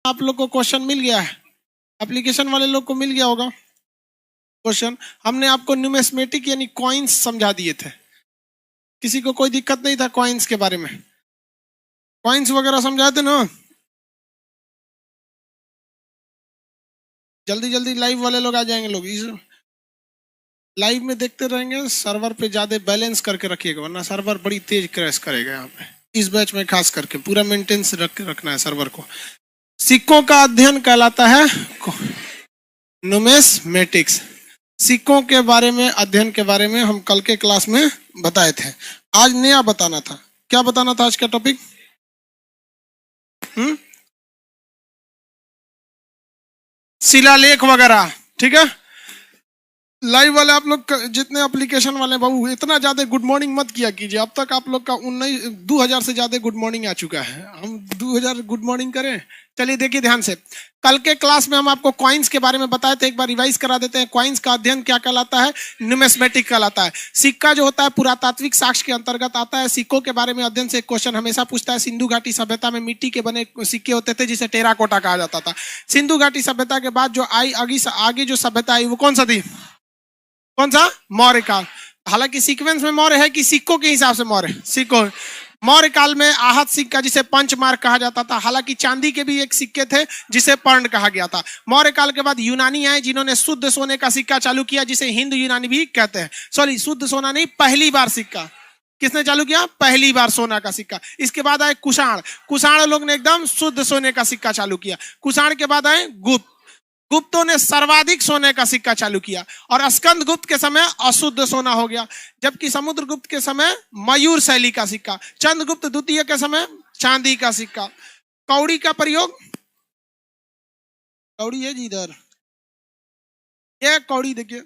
आप लोग को क्वेश्चन मिल गया है, एप्लीकेशन वाले लोग को मिल गया होगा क्वेश्चन। हमने आपको न्यूमेस्मेटिक यानी कॉइन्स समझा दिए थे, किसी को कोई दिक्कत नहीं था कॉइन्स के बारे में? कॉइन्स वगैरह समझाए थे ना? जल्दी जल्दी लाइव वाले लोग आ जाएंगे। लोग इस लाइव में देखते रहेंगे, सर्वर पे ज्यादा बैलेंस करके रखिएगा वरना सर्वर बड़ी तेज क्रैश करेगा। यहाँ पे इस बैच में खास करके पूरा मेंटेनेंस रखना है सर्वर को। सिक्कों का अध्ययन कहलाता है न्यूमेस्मेटिक्स। सिक्कों के बारे में अध्ययन के बारे में हम कल के क्लास में बताए थे। आज नया बताना था। क्या बताना था आज का टॉपिक? शिलालेख वगैरह। ठीक है, लाइव वाले आप लोग जितने एप्लीकेशन वाले बाबू इतना ज्यादा गुड मॉर्निंग मत किया कीजिए। अब तक आप लोग का 2000 से ज्यादा गुड मॉर्निंग आ चुका है, हम 2000 गुड मॉर्निंग करें? चलिए देखिए ध्यान से, कल के क्लास में हम आपको कॉइन्स के बारे में बताए थे, एक बार रिवाइज करा देते हैं। कॉइन्स का अध्ययन क्या कहलाता है? न्यूमेस्मेटिक कहलाता है। सिक्का जो होता है पुरातात्विक साक्ष्य के अंतर्गत आता है। सिक्कों के बारे में अध्ययन से एक क्वेश्चन हमेशा पूछता है। सिंधु घाटी सभ्यता में मिट्टी के बने सिक्के होते थे जिसे टेराकोटा कहा जाता था। सिंधु घाटी सभ्यता के बाद जो आई आगे जो सभ्यता आई वो कौन सा थी? कौन सा? मौर्य काल। हालांकि सीक्वेंस में मौर्य है कि सिक्कों के हिसाब से मौर्य? सिक्कों। मौर्य काल में आहत सिक्का जिसे पंच मार्क कहा जाता था। हालांकि चांदी के भी एक सिक्के थे जिसे पर्ण कहा गया था। मौर्य काल के बाद यूनानी आए जिन्होंने शुद्ध सोने का सिक्का चालू किया जिसे हिंद यूनानी भी कहते हैं। सॉरी, शुद्ध सोना नहीं, पहली बार सिक्का किसने चालू किया? पहली बार सोना का सिक्का। इसके बाद आए कुषाण। कुषाण लोग ने एकदम शुद्ध सोने का सिक्का चालू किया। कुषाण के बाद आए गुप्त। गुप्तों ने सर्वाधिक सोने का सिक्का चालू किया। और स्कंद गुप्त के समय अशुद्ध सोना हो गया, जबकि समुद्रगुप्त के समय मयूर शैली का सिक्का। चंद्रगुप्त द्वितीय के समय चांदी का सिक्का। कौड़ी का प्रयोग, कौड़ी है जी इधर, ये कौड़ी देखिए,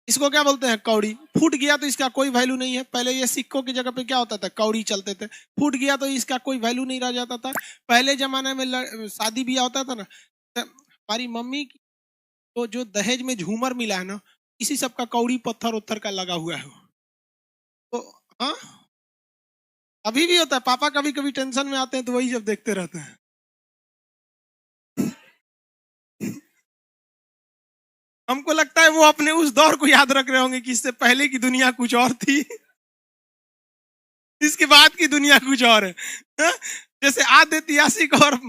इसको क्या बोलते हैं? कौड़ी। फूट गया तो इसका कोई वैल्यू नहीं है। पहले ये सिक्कों की जगह पे क्या होता था? कौड़ी चलते थे। फूट गया तो इसका कोई वैल्यू नहीं रह जाता था। पहले जमाने में शादी ब्याह होता था ना, हमारी मम्मी तो जो दहेज में झूमर मिला है ना, इसी सब का कौड़ी पत्थर उत्थर का लगा हुआ है। तो हाँ, अभी भी होता है। पापा कभी कभी टेंशन में आते हैं तो वही जब देखते रहते हैं। हमको लगता है वो अपने उस दौर को याद रख रहे होंगे कि इससे पहले की दुनिया कुछ और थी, इसके बाद की दुनिया कुछ और है। जैसे आद ऐतिहासिक और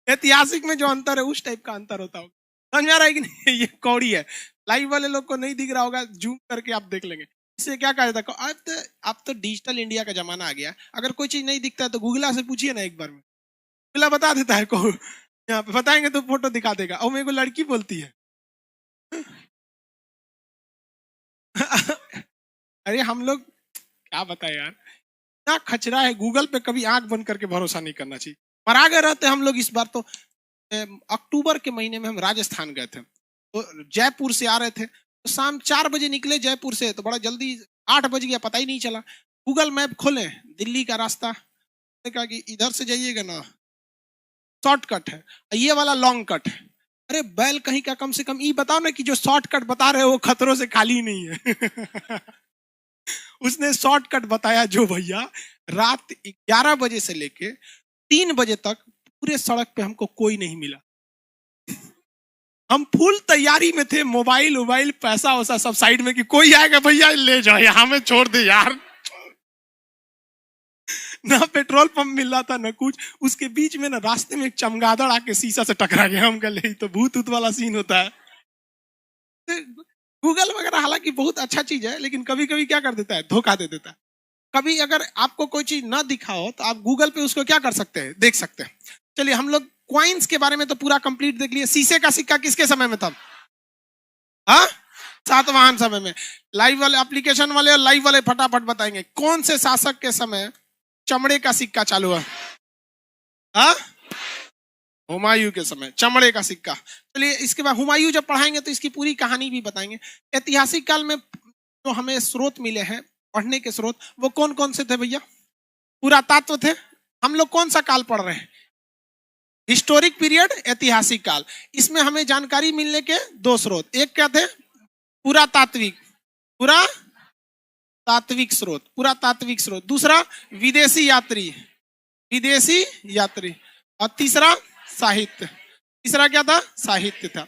ऐतिहासिक में जो अंतर है उस टाइप का अंतर होता होगा। समझ आ रहा है कि नहीं? ये कौड़ी है। लाइव वाले लोग को नहीं दिख रहा होगा, जूम करके आप देख लेंगे। इससे क्या कहा जाता है? अब तो डिजिटल इंडिया का जमाना आ गया। अगर कोई चीज नहीं दिखता है तो गूगला से पूछिए ना एक बार में, गूगला बता देता है। को यहाँ पे बताएंगे तो फोटो दिखा देगा। और मेरे को लड़की बोलती है अरे हम लोग क्या बताए यार, क्या खचरा है। गूगल पे कभी आंख बंद करके भरोसा नहीं करना चाहिए। पर आगे रहते हम लोग। इस बार तो अक्टूबर के महीने में हम राजस्थान गए थे, तो जयपुर से आ रहे थे, तो शाम 4 बजे निकले जयपुर से, तो बड़ा जल्दी 8 बज गया, पता ही नहीं चला। गूगल मैप खोले, दिल्ली का रास्ता, कहा कि इधर से जाइएगा ना, शॉर्टकट है, ये वाला लॉन्ग कट है। अरे बैल कहीं का, कम से कम ये बताओ ना कि जो शॉर्टकट बता रहे हो वो खतरों से खाली नहीं है। उसने शॉर्टकट बताया जो भैया, रात 11 बजे से लेके 3 बजे तक पूरे सड़क पे हमको कोई नहीं मिला। हम फुल तैयारी में थे, मोबाइल पैसा वैसा सब साइड में कि कोई आएगा भैया ले जाओ, यहाँ में छोड़ दे यार। ना पेट्रोल पंप मिल रहा था ना कुछ। उसके बीच में ना रास्ते में एक चमगादड़ आके शीशा से टकरा गया। हम कह तो भूत वाला सीन होता है। गूगल वगैरह हालांकि बहुत अच्छा चीज है, लेकिन कभी कभी क्या कर देता है? धोखा दे देता है। कभी अगर आपको कोई चीज ना दिखा हो तो आप गूगल पे उसको क्या कर सकते हैं? देख सकते हैं। चलिए, हम लोग क्वाइंस के बारे में तो पूरा कंप्लीट देख लिए। शीशे का सिक्का किसके समय में था? हाँ, सातवाहन समय में। लाइव वाले एप्लीकेशन वाले और लाइव वाले फटाफट बताएंगे कौन से शासक के समय चमड़े का सिक्का चालू हुआ? हाँ, हुमायूं के समय चमड़े का सिक्का। चलिए, इसके बाद हुमायूं जब पढ़ाएंगे तो इसकी पूरी कहानी भी बताएंगे। ऐतिहासिक काल में जो हमें स्रोत मिले हैं पढ़ने के स्रोत, वो कौन कौन से थे भैया? पुरातत्व थे। हम लोग कौन सा काल पढ़ रहे हैं? हिस्टोरिक पीरियड, ऐतिहासिक काल। इसमें हमें जानकारी मिलने के 2 स्रोत, एक क्या थे? पुरातात्विक स्रोत। दूसरा विदेशी यात्री, और तीसरा साहित्य। तीसरा क्या था? साहित्य था।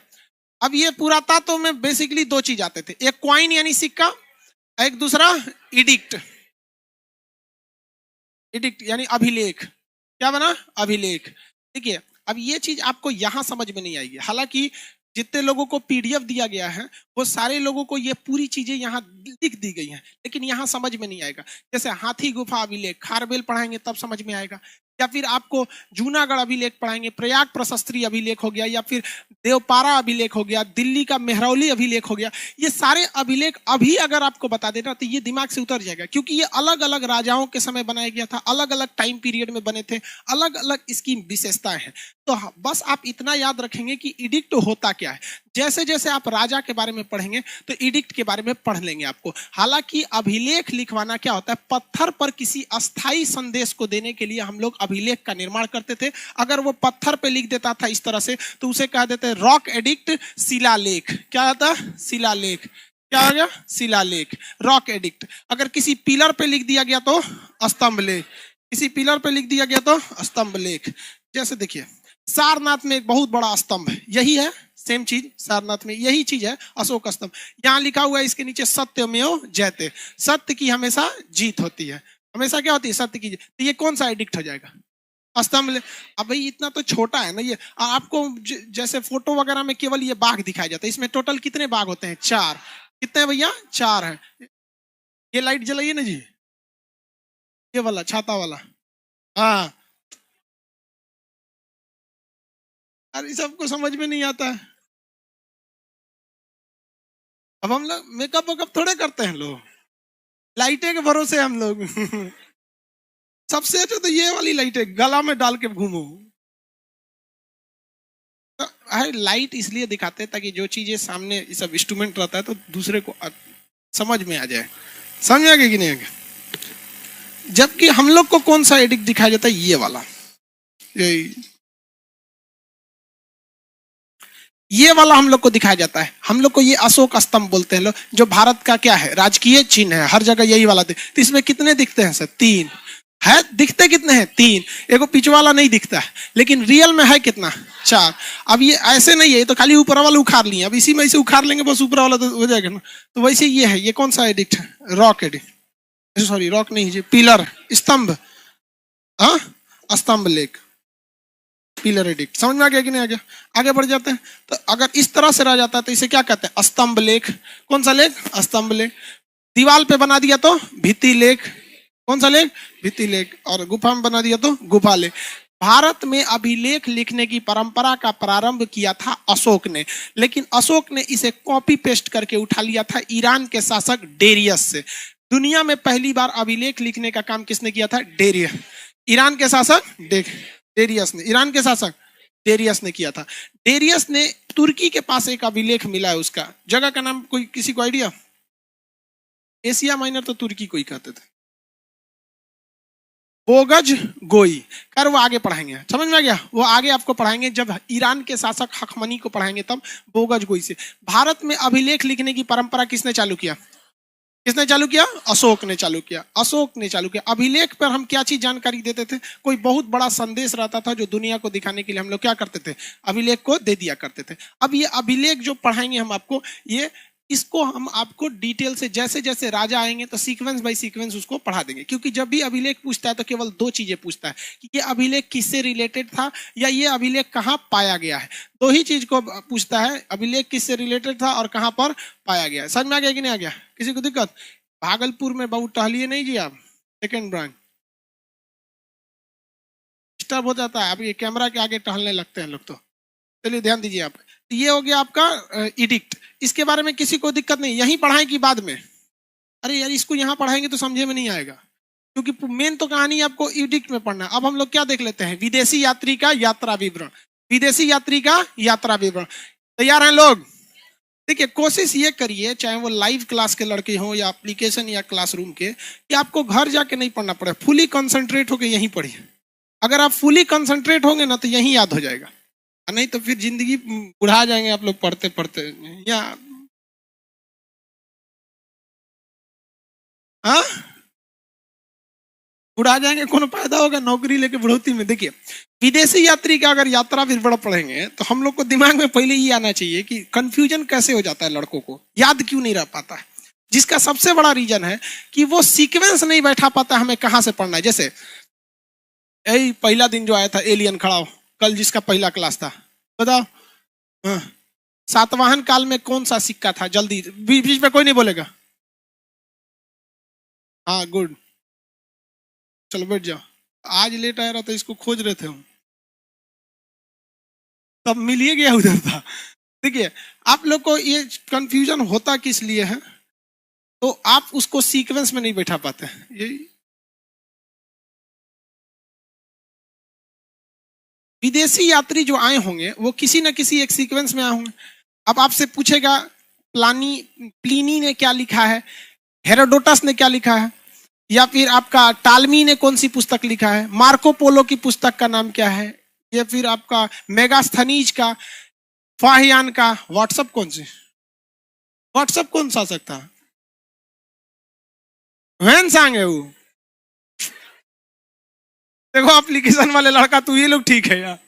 अब ये पुरातत्व में बेसिकली दो चीज आते थे, एक कॉइन यानी सिक्का, एक दूसरा इडिक्ट। इडिक्ट यानी अभिलेख। क्या बना? अभिलेख। देखिए अब ये चीज आपको यहां समझ में नहीं आएगी, हालांकि जितने लोगों को पीडीएफ दिया गया है वो सारे लोगों को ये पूरी चीजें यहाँ लिख दी गई हैं, लेकिन यहाँ समझ में नहीं आएगा। जैसे हाथी गुफा अभिलेख खारबेल पढ़ाएंगे तब समझ में आएगा, या फिर आपको जूनागढ़ अभिलेख पढ़ाएंगे, प्रयाग प्रशस्त्री अभिलेख हो गया, या फिर देवपारा अभिलेख हो गया, दिल्ली का मेहरौली अभिलेख हो गया। ये सारे अभिलेख अभी अगर आपको बता देना तो ये दिमाग से उतर जाएगा, क्योंकि ये अलग अलग राजाओं के समय बनाया गया था, अलग अलग टाइम पीरियड में बने थे, अलग अलग इसकी विशेषताएं हैं। तो बस आप इतना याद रखेंगे कि इडिक्ट होता क्या है। जैसे जैसे आप राजा के बारे में पढ़ेंगे तो इडिक्ट के बारे में पढ़ लेंगे आपको। हालांकि अभिलेख लिखवाना क्या होता है? पत्थर पर किसी अस्थाई संदेश को देने के लिए हम लोग अभिलेख का निर्माण करते थे। अगर वो पत्थर पे लिख देता था इस तरह से तो उसे कह देते रॉक एडिक्ट, शिलालेख। क्या था? शिलालेख। क्या हो गया? शिलालेख, रॉक एडिक्ट। अगर किसी पिलर पे लिख दिया गया तो स्तंभ लेख, किसी पिलर पे लिख दिया गया तो स्तंभ लेख। जैसे देखिए सारनाथ में एक बहुत बड़ा स्तंभ है, यही है सेम चीज, सारनाथ में यही चीज है, अशोक स्तंभ। यहाँ लिखा हुआ है इसके नीचे सत्यमेव जयते, सत्य की हमेशा जीत होती है। हमेशा क्या होती है? सत्य की जीत। तो ये कौन सा एडिक्ट हो जाएगा? स्तंभ। अब भाई इतना तो छोटा है ना ये, आपको जैसे फोटो वगैरह में केवल ये बाघ दिखाया जाता है, इसमें टोटल कितने बाघ होते हैं? 4। कितने हैं भैया? 4 है। ये लाइट जलाइए ना जी, ये वाला छाता वाला। हाँ, अरे सबको समझ में नहीं आता है। अब हम लोग मेकअप वेकअप थोड़े करते हैं, लोग लाइटें के भरोसे हम लोग सबसे अच्छा तो ये वाली लाइटें गला में डाल के घूमो। अरे लाइट इसलिए दिखाते हैं ताकि जो चीजें सामने ये सब इंस्ट्रूमेंट रहता है तो दूसरे को समझ में आ जाए। समझ में आ गया कि नहीं आ गया? जबकि हम लोग को कौन सा एडिक्ट दिखाया जाता है? ये वाला, ये वाला हम लोग को दिखाया जाता है। हम लोग को ये अशोक स्तंभ बोलते हैं लोग, जो भारत का क्या है? राजकीय चिन्ह है, हर जगह यही वाला तो इसमें कितने दिखते हैं सर? 3 है। दिखते कितने हैं? 3। एगो पीछे वाला नहीं दिखता है, लेकिन रियल में है कितना? 4। अब ये ऐसे नहीं है, ये तो खाली ऊपर वाला उखाड़ लिए, अब इसी में इसे उखाड़ लेंगे बस ऊपर वाला तो हो जाएगा ना। तो वैसे ये है, ये कौन सा एडिक्ट है? रॉक एडिक्ट, सॉरी रॉक नहीं, पिलर, स्तंभ, हाँ स्तंभ लेख, पिलर एडिक्ट। समझ में आ गया कि नहीं आ गया? आगे बढ़ जाते हैं। तो अगर इस तरह से रह जाता है तो इसे क्या कहते हैं? स्तंभ लेख। कौन सा लेख? स्तंभ लेख। दीवाल पे बना दिया तो भित्ति लेख। कौन सा लेख? भित्ति लेख। और गुफा में बना दिया तो गुफा लेख। भारत में अभिलेख लिखने की परंपरा का प्रारंभ किया था अशोक ने, लेकिन अशोक ने इसे कॉपी पेस्ट करके उठा लिया था ईरान के शासक डेरियस से। दुनिया में पहली बार अभिलेख लिखने का काम किसने किया था? डेरियस। ईरान के शासक डेरियस ने, ईरान के शासक डेरियस ने किया था। डेरियस ने, तुर्की के पास एक अभिलेख मिला है, उसका जगह का नाम कोई किसी को आइडिया? एशिया माइनर तो तुर्की को ही कहते थे। बोगज गोई। कर वो आगे पढ़ाएंगे, समझ में आ गया? वो आगे आपको पढ़ाएंगे जब ईरान के शासक हखमनी को पढ़ाएंगे तब। बोगज गोई से। भारत में अभिलेख लिखने की परंपरा किसने चालू किया? किसने चालू किया? अशोक ने चालू किया। अशोक ने चालू किया। अभिलेख पर हम क्या चीज जानकारी देते थे? कोई बहुत बड़ा संदेश रहता था जो दुनिया को दिखाने के लिए हम लोग क्या करते थे? अभिलेख को दे दिया करते थे। अब ये अभिलेख जो पढ़ाएंगे हम आपको, ये इसको हम आपको डिटेल से जैसे जैसे राजा आएंगे तो सीक्वेंस बाय सीक्वेंस उसको पढ़ा देंगे, क्योंकि जब भी अभिलेख पूछता है तो केवल 2 चीजें पूछता है कि ये अभिलेख किससे रिलेटेड था या ये अभिलेख कहाँ पाया गया है। 2 ही चीज को पूछता है, अभिलेख किससे रिलेटेड था और कहाँ पर पाया गया है। समझ में आ गया कि नहीं आ गया? किसी को दिक्कत? भागलपुर में बहुत टहलिए नहीं जी आप, सेकेंड ब्रांच डिस्टर्ब हो जाता है, आप ये कैमरा के आगे टहलने लगते हैं लोग तो। चलिए ध्यान दीजिए आप। ये हो गया आपका इडिक्ट। इसके बारे में किसी को दिक्कत नहीं? यहीं पढ़ाएं कि बाद में? अरे यार इसको यहाँ पढ़ाएंगे तो समझे में नहीं आएगा, क्योंकि मेन तो कहानी आपको इडिक्ट में पढ़ना है। अब हम लोग क्या देख लेते हैं? विदेशी यात्री का यात्रा विवरण। विदेशी यात्री का यात्रा विवरण। तैयार हैं लोग? देखिए कोशिश ये करिए, चाहे वो लाइव क्लास के लड़के हों या एप्लीकेशन या क्लासरूम के, कि आपको घर जाके नहीं पढ़ना पड़े, फुली कंसंट्रेट होकर यहीं पढ़िए। अगर आप फुली कंसंट्रेट होंगे ना तो यहीं याद हो जाएगा, नहीं तो फिर जिंदगी बुढ़ा जाएंगे आप लोग पढ़ते पढ़ते। या हाँ बुढ़ा जाएंगे, कौन फायदा होगा नौकरी लेके बुढ़ौती में? देखिए विदेशी यात्री का अगर यात्रा विवरण पढ़ेंगे तो हम लोग को दिमाग में पहले ही आना चाहिए कि कंफ्यूजन कैसे हो जाता है, लड़कों को याद क्यों नहीं रह पाता है। जिसका सबसे बड़ा रीजन है कि वो सीक्वेंस नहीं बैठा पाता, हमें कहां से पढ़ना है। जैसे यही पहला दिन जो आया था एलियन खड़ा हो, कल जिसका पहला क्लास था, बताओ। हाँ। सातवाहन काल में कौन सा सिक्का था? जल्दी, बीच में कोई नहीं बोलेगा। हाँ गुड, चलो बैठ जाओ। आज लेट आया रहा तो इसको खोज रहे थे हम, तब मिलिए गया उधर था। देखिए आप लोग को ये कंफ्यूजन होता किस लिए है, तो आप उसको सीक्वेंस में नहीं बैठा पाते। यही विदेशी यात्री जो आए होंगे वो किसी न किसी एक सीक्वेंस में आए होंगे। अब आपसे पूछेगा प्लिनी ने क्या लिखा है, हेरोडोटस ने क्या लिखा है, या फिर आपका टालमी ने कौन सी पुस्तक लिखा है, मार्को पोलो की पुस्तक का नाम क्या है, या फिर आपका मेगास्थनीज का, फाहियान का। व्हाट्सएप कौन सी, व्हाट्सएप कौन सा सकता है? वैन सांग है वो। देखो एप्लीकेशन वाले लड़का, तू ये लोग ठीक है यार,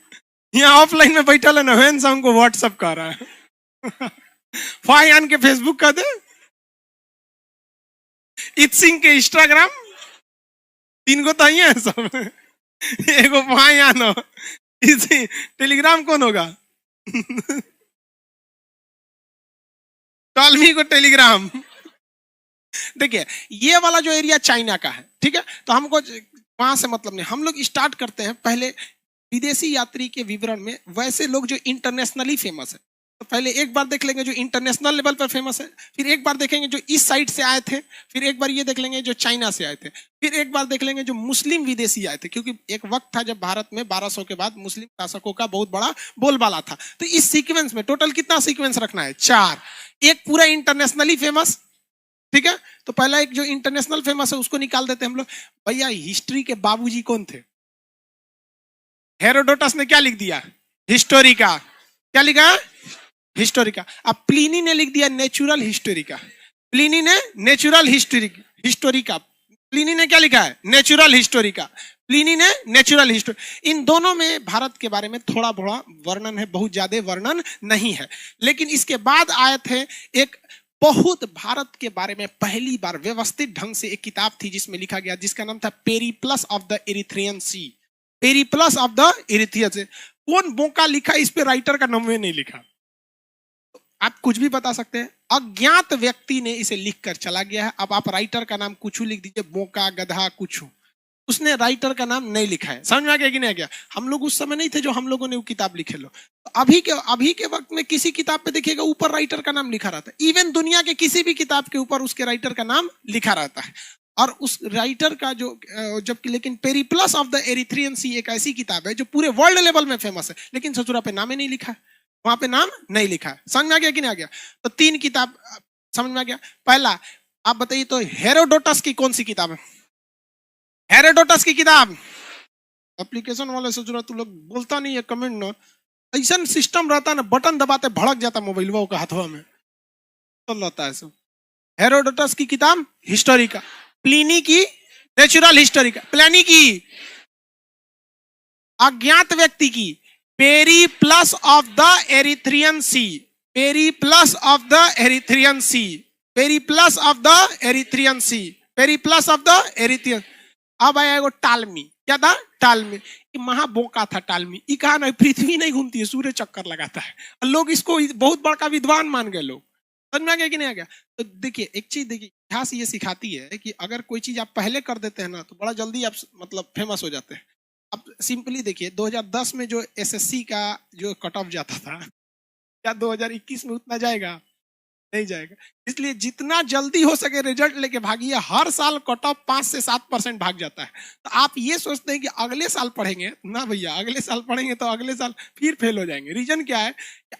यहाँ ऑफलाइन में बैठा है ना, वैन सांग को व्हाट्सएप कर रहा है। फाहियान के फेसबुक का दे, इत सिंह के इंस्टाग्राम, 3 गो तो है सब। एगो फाहियान हो, टेलीग्राम कौन होगा? टालमी को टेलीग्राम। देखिए ये वाला जो एरिया चाइना का है, ठीक है, तो हमको वहां से मतलब नहीं। हम लोग स्टार्ट करते हैं पहले विदेशी यात्री के विवरण में, वैसे लोग जो इंटरनेशनली फेमस है। तो पहले एक बार देख लेंगे जो इंटरनेशनल लेवल पर फेमस है, फिर एक बार देखेंगे जो इस साइड से आए थे, फिर एक बार ये देख लेंगे जो चाइना से आए थे, फिर एक बार देख लेंगे जो मुस्लिम विदेशी आए थे, क्योंकि एक वक्त था जब भारत में 1200 के बाद मुस्लिम शासकों का बहुत बड़ा बोलबाला था। तो इस सीक्वेंस में टोटल कितना सीक्वेंस रखना है? 4। एक पूरा इंटरनेशनली फेमस, ठीक है, तो पहला एक जो इंटरनेशनल फेमस है उसको निकाल देते हैं हम लोग। भैया हिस्ट्री के बाबूजी कौन थे? हेरोडोटस ने क्या लिख दिया? हिस्टोरिका। क्या लिखा? हिस्टोरिका। अब प्लिनी ने लिख दिया नेचुरल हिस्टोरिका। प्लिनी ने नेचुरल हिस्टोरिका। प्लिनी ने क्या लिखा है? Natural Historica. प्लिनी ने नेचुरल हिस्टोरी। इन दोनों में भारत के बारे में थोड़ा थोड़ा वर्णन है, बहुत ज्यादा वर्णन नहीं है। लेकिन इसके बाद आए थे एक बहुत भारत के बारे में पहली बार व्यवस्थित ढंग से एक किताब थी जिसमें लिखा गया, जिसका नाम था Periplus of the Erythraean Sea. Periplus of the Erythraean Sea. कौन बोका लिखा, इस पे राइटर का नाम नहीं लिखा। आप कुछ भी बता सकते हैं, अज्ञात व्यक्ति ने इसे लिखकर चला गया है। अब आप राइटर का नाम कुछ लिख दीजिए, बोका, गधा, कुछ। उसने राइटर का नाम नहीं लिखा है। समझ में आ गया कि नहीं आ गया? हम लोग उस समय नहीं थे जो हम लोगों ने वो किताब लिखे लो। तो अभी के वक्त में किसी किताब पे देखिएगा ऊपर राइटर का नाम लिखा रहता है। इवन दुनिया के किसी भी किताब के ऊपर उसके राइटर का नाम लिखा रहता है। और उस राइटर का जो जबकि लेकिन पेरिप्लस ऑफ द एरिथ्रियन सी एक ऐसी किताब है जो पूरे वर्ल्ड लेवल में फेमस है, लेकिन ससुरा पे नाम ही नहीं लिखा है, वहां पे नाम नहीं लिखा है। समझ में आ गया कि नहीं आ गया? तो 3 किताब समझ में आ गया। पहला आप बताइए तो हेरोडोटस की कौन सी किताब है? हेरोडोटस की किताब। एप्लीकेशन वाले सोच रहा तू लोग बोलता नहीं है कमेंट ना, ऐसा सिस्टम रहता है ना, बटन दबाते भड़क जाता मोबाइल का हाथों में तो रहता है सब। हेरोडोटस की किताब हिस्टोरिका, प्लिनी की नेचुरल हिस्टोरिका, प्लिनी की अज्ञात व्यक्ति की Periplus of the Erythraean Sea. Periplus of the Erythraean Sea. Periplus of the Erythraean Sea. Periplus of the Erythraean. अब आया एगो टालमी। क्या था? टालमी। महाबोका था टालमी। ये कहा ना पृथ्वी नहीं घूमती है, सूर्य चक्कर लगाता है। और लोग इसको बहुत बड़ा विद्वान मान गए लोग। समझ में आ गया कि नहीं आ गया? तो देखिए एक चीज, देखिए इतिहास ये सिखाती है कि अगर कोई चीज आप पहले कर देते हैं ना तो बड़ा जल्दी आप मतलब फेमस हो जाते हैं। अब सिंपली देखिए 2010 में जो एसएससी का जो कट ऑफ जाता था, क्या 2021 में उतना जाएगा? नहीं जाएगा। इसलिए जितना जल्दी हो सके रिजल्ट लेके भागिए। हर साल कट ऑफ 5 से 7% भाग जाता है। तो आप ये सोचते हैं कि अगले साल पढ़ेंगे ना, भैया अगले साल पढ़ेंगे तो अगले साल फिर फेल हो जाएंगे। रीजन क्या है?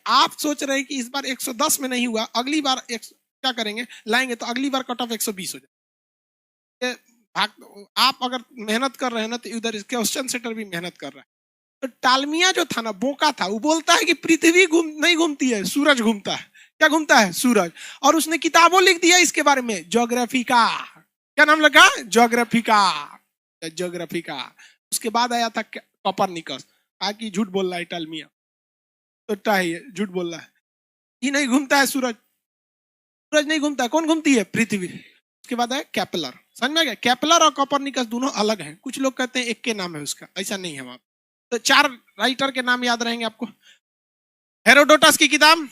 आप सोच रहे हैं कि इस बार 110 में नहीं हुआ, अगली बार क्या करेंगे, लाएंगे तो अगली बार कट ऑफ 120 हो जाए। आप अगर मेहनत कर रहे हैं ना तो उधर क्वेश्चन सेटर भी मेहनत कर रहा है। तो टालमिया जो था ना, बोका था, वो बोलता है कि पृथ्वी नहीं घूमती है, सूरज घूमता है। क्या घूमता है? सूरज। और उसने किताबों लिख दिया इसके बारे में, ज्योग्राफी का। क्या नाम लगा? ज्योग्राफी का। ज्योग्राफी का। उसके बाद आया था कोपरनिकस। आकी झूठ बोल रहा है टालमिया, तो टाई है, झूठ बोल रहा है। ये नहीं घूमता है सूरज, सूरज नहीं घूमता, कौन घूमती है? पृथ्वी। उसके बाद है केपलर, समझ में आ गया? केपलर और कोपरनिकस दोनों अलग हैं, कुछ लोग कहते हैं एक के नाम है उसका, ऐसा नहीं है वहां। तो 4 राइटर के नाम याद रहेंगे आपको। हेरोडोटस की किताब,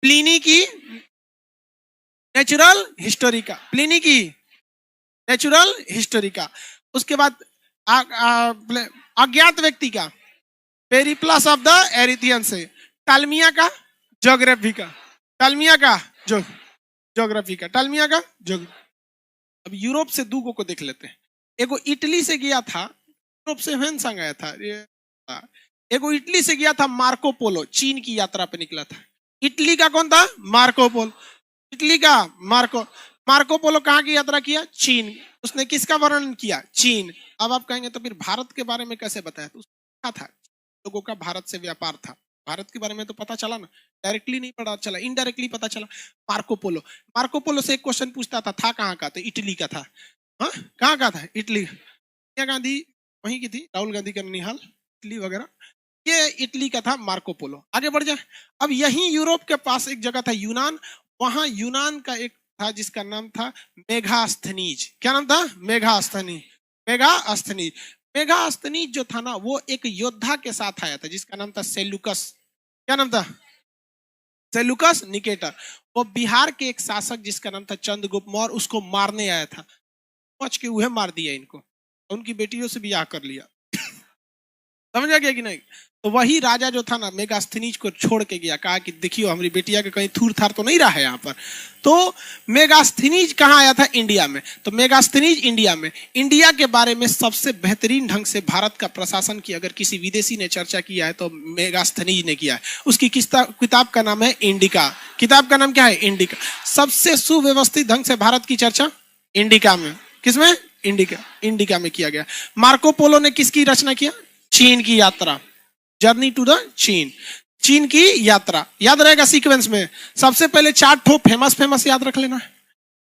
प्लिनी की नेचुरल हिस्टोरिका, प्लिनी की नेचुरल हिस्टोरिका। उसके बाद अज्ञात व्यक्ति का पेरिप्लस ऑफ द एरिथियन से, टालमिया का ज्योग्राफी का, टालमिया का ज्योग्राफी का, टालमिया का ज्योग्राफी। अब यूरोप से दूगो को देख लेते हैं। एगो इटली से गया था, यूरोप से हेनसांग आया था। एगो इटली से गया था मार्को पोलो, चीन की यात्रा पे निकला था। इटली का कौन था? Marco Polo. इटली का मार्को पोलो कहाँ की यात्रा किया? चीन। उसने किसका वर्णन किया? चीन। अब आप कहेंगे तो फिर भारत के बारे में कैसे बताया? तो उसका था लोगों का भारत से व्यापार था, भारत के बारे में तो पता चला ना, डायरेक्टली नहीं पता चला, इनडायरेक्टली पता चला। मार्को पोलो से एक क्वेश्चन पूछता था कहाँ का? तो इटली का था। हाँ, कहाँ का था? इटली। सोनिया गांधी वहीं की थी, राहुल गांधी का ननिहाल, इटली वगैरह, ये इटली का था मार्को पोलो। आगे बढ़ जाए। अब यही यूरोप के पास एक जगह था यूनान, वहां यूनान का एक था जिसका नाम था मेगास्थनीज। क्या नाम था? मेगास्थनीज जो था ना, वो एक योद्धा के साथ आया था जिसका नाम था सेल्यूकस। क्या नाम था? Seleucus Nicator. वो बिहार के एक शासक जिसका नाम था चंद्रगुप्त मौर्य, उसको मारने आया था, पहुंच के उन्हें मार दिया इनको, उनकी बेटियों से ब्याह कर लिया। समझ आ गया कि नहीं? तो वही राजा जो था ना, मेगास्थनीज को छोड़ के गया, कहा कि देखियो हमारी बेटिया के कहीं थूर थार तो नहीं रहा है यहाँ पर। तो मेगास्थनीज कहाँ आया था? इंडिया में। तो मेगास्थनीज इंडिया में, इंडिया के बारे में सबसे बेहतरीन ढंग से भारत का प्रशासन की अगर किसी विदेशी ने चर्चा किया है तो मेगास्थनीज ने किया है। उसकी किताब का नाम है इंडिका। किताब का नाम क्या है? इंडिका। सबसे सुव्यवस्थित ढंग से भारत की चर्चा इंडिका में, किसमें? इंडिका में किया गया। मार्को पोलो ने किसकी रचना किया? चीन की यात्रा, जर्नी टू द चीन की यात्रा। याद रहेगा सीक्वेंस में, सबसे पहले 4 ठो फेमस याद रख लेना है,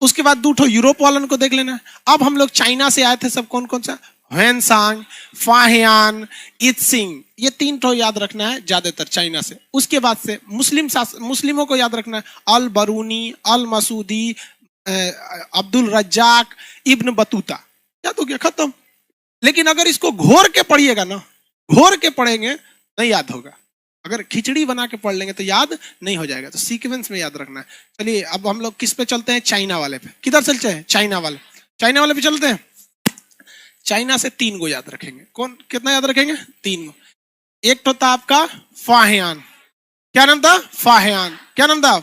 उसके बाद 2 ठो यूरोप वालन को देख लेना है। अब हम लोग चाइना से आए थे, सब कौन कौन सा? ह्वेनसांग, फाहियान, इत्सिंग, ये 3 ठो याद रखना है ज्यादातर चाइना से। उसके बाद से मुस्लिमों को याद रखना है, अल बरूनी, अल मसूदी, अब्दुल रज्जाक, इब्न बतूता। याद हो गया, खत्म। लेकिन अगर इसको घोर के पढ़िएगा ना, घोर के पढ़ेंगे नहीं याद होगा, अगर खिचड़ी बना के पढ़ लेंगे तो याद नहीं हो जाएगा। तो सीक्वेंस में याद रखना है। चलिए अब हम लोग किस पे चलते हैं? चाइना वाले पे। किधर चलते हैं? चाइना वाले पे चलते हैं। चाइना से 3 गो याद रखेंगे। कौन कितना याद रखेंगे? 3 गो। एक तो था आपका फाहियान। क्या नाम था? फाहियान। क्या नाम था?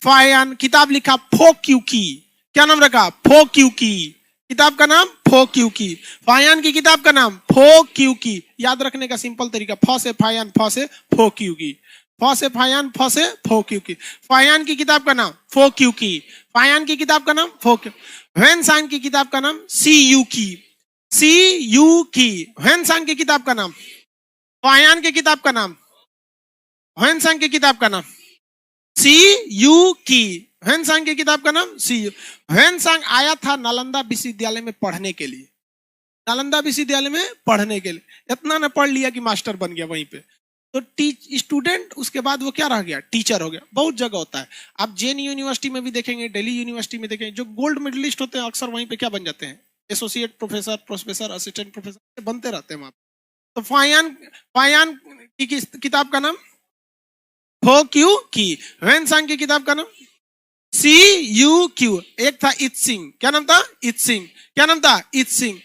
फाहियान। किताब लिखा फोक्यूकी। क्या नाम रखा? फोक्यूकी। किताब का नाम फोक्यूकी। फाहियान की किताब का नाम फोक्यूकी। याद रखने का सिंपल तरीका, फ से फाहियान, फ से फोक्यूकी, फ से फाहियान, फ से फोक्यूकी। फाहियान की किताब का नाम फोक्यूकी। फाहियान की किताब का नाम फोक्यूकी। ह्वेनसांग की किताब का नाम सीयूकी। ह्वेनसांग की किताब का नाम, फाहियान की किताब का नाम, ह्वेनसांग की किताब का नाम सीयूकी। ह्वेनसांग की किताब का नाम सीयू। ह्वेनसांग आया था नालंदा विश्वविद्यालय में पढ़ने के लिए, नालंदा विश्वविद्यालय में पढ़ने के लिए। इतना न पढ़ लिया कि मास्टर बन गया वहीं पे। तो स्टूडेंट, उसके बाद वो क्या रह गया? टीचर हो गया। बहुत जगह होता है, आप जेन यूनिवर्सिटी में भी देखेंगे, दिल्ली यूनिवर्सिटी में देखेंगे, जो गोल्ड मेडलिस्ट होते हैं अक्सर वहीं पे क्या बन जाते हैं? एसोसिएट प्रोफेसर, असिस्टेंट प्रोफेसर बनते रहते हैं वहां। तो फाहियान की किताब का नाम फोक्यूकी। ह्वेनसांग की किताब का नाम सीयूक्यू। एक था इत्सिंग। क्या नाम था? इत्सिंग। क्या नाम था? इत्सिंग।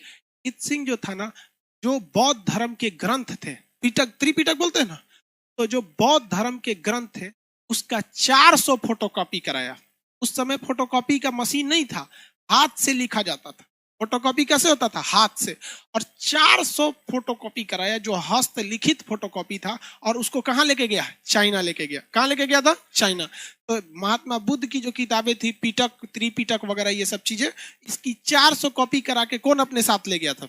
इत्सिंग जो था ना, जो बौद्ध धर्म के ग्रंथ थे, त्रिपिटक बोलते हैं ना, तो जो बौद्ध धर्म के ग्रंथ थे उसका 400 फोटोकॉपी कराया। उस समय फोटोकॉपी का मशीन नहीं था, हाथ से लिखा जाता था। फोटोकॉपी कैसे होता था? हाथ से। और 400 फोटोकॉपी कराया, जो हस्तलिखित फोटोकॉपी था, और उसको कहां लेके गया? चाइना लेके गया। कहां लेके गया था? चाइना। तो महात्मा बुद्ध की जो किताबें थी, पिटक, त्रिपिटक वगैरह, ये सब चीजें, इसकी 400 कॉपी करा के कौन अपने साथ ले गया था?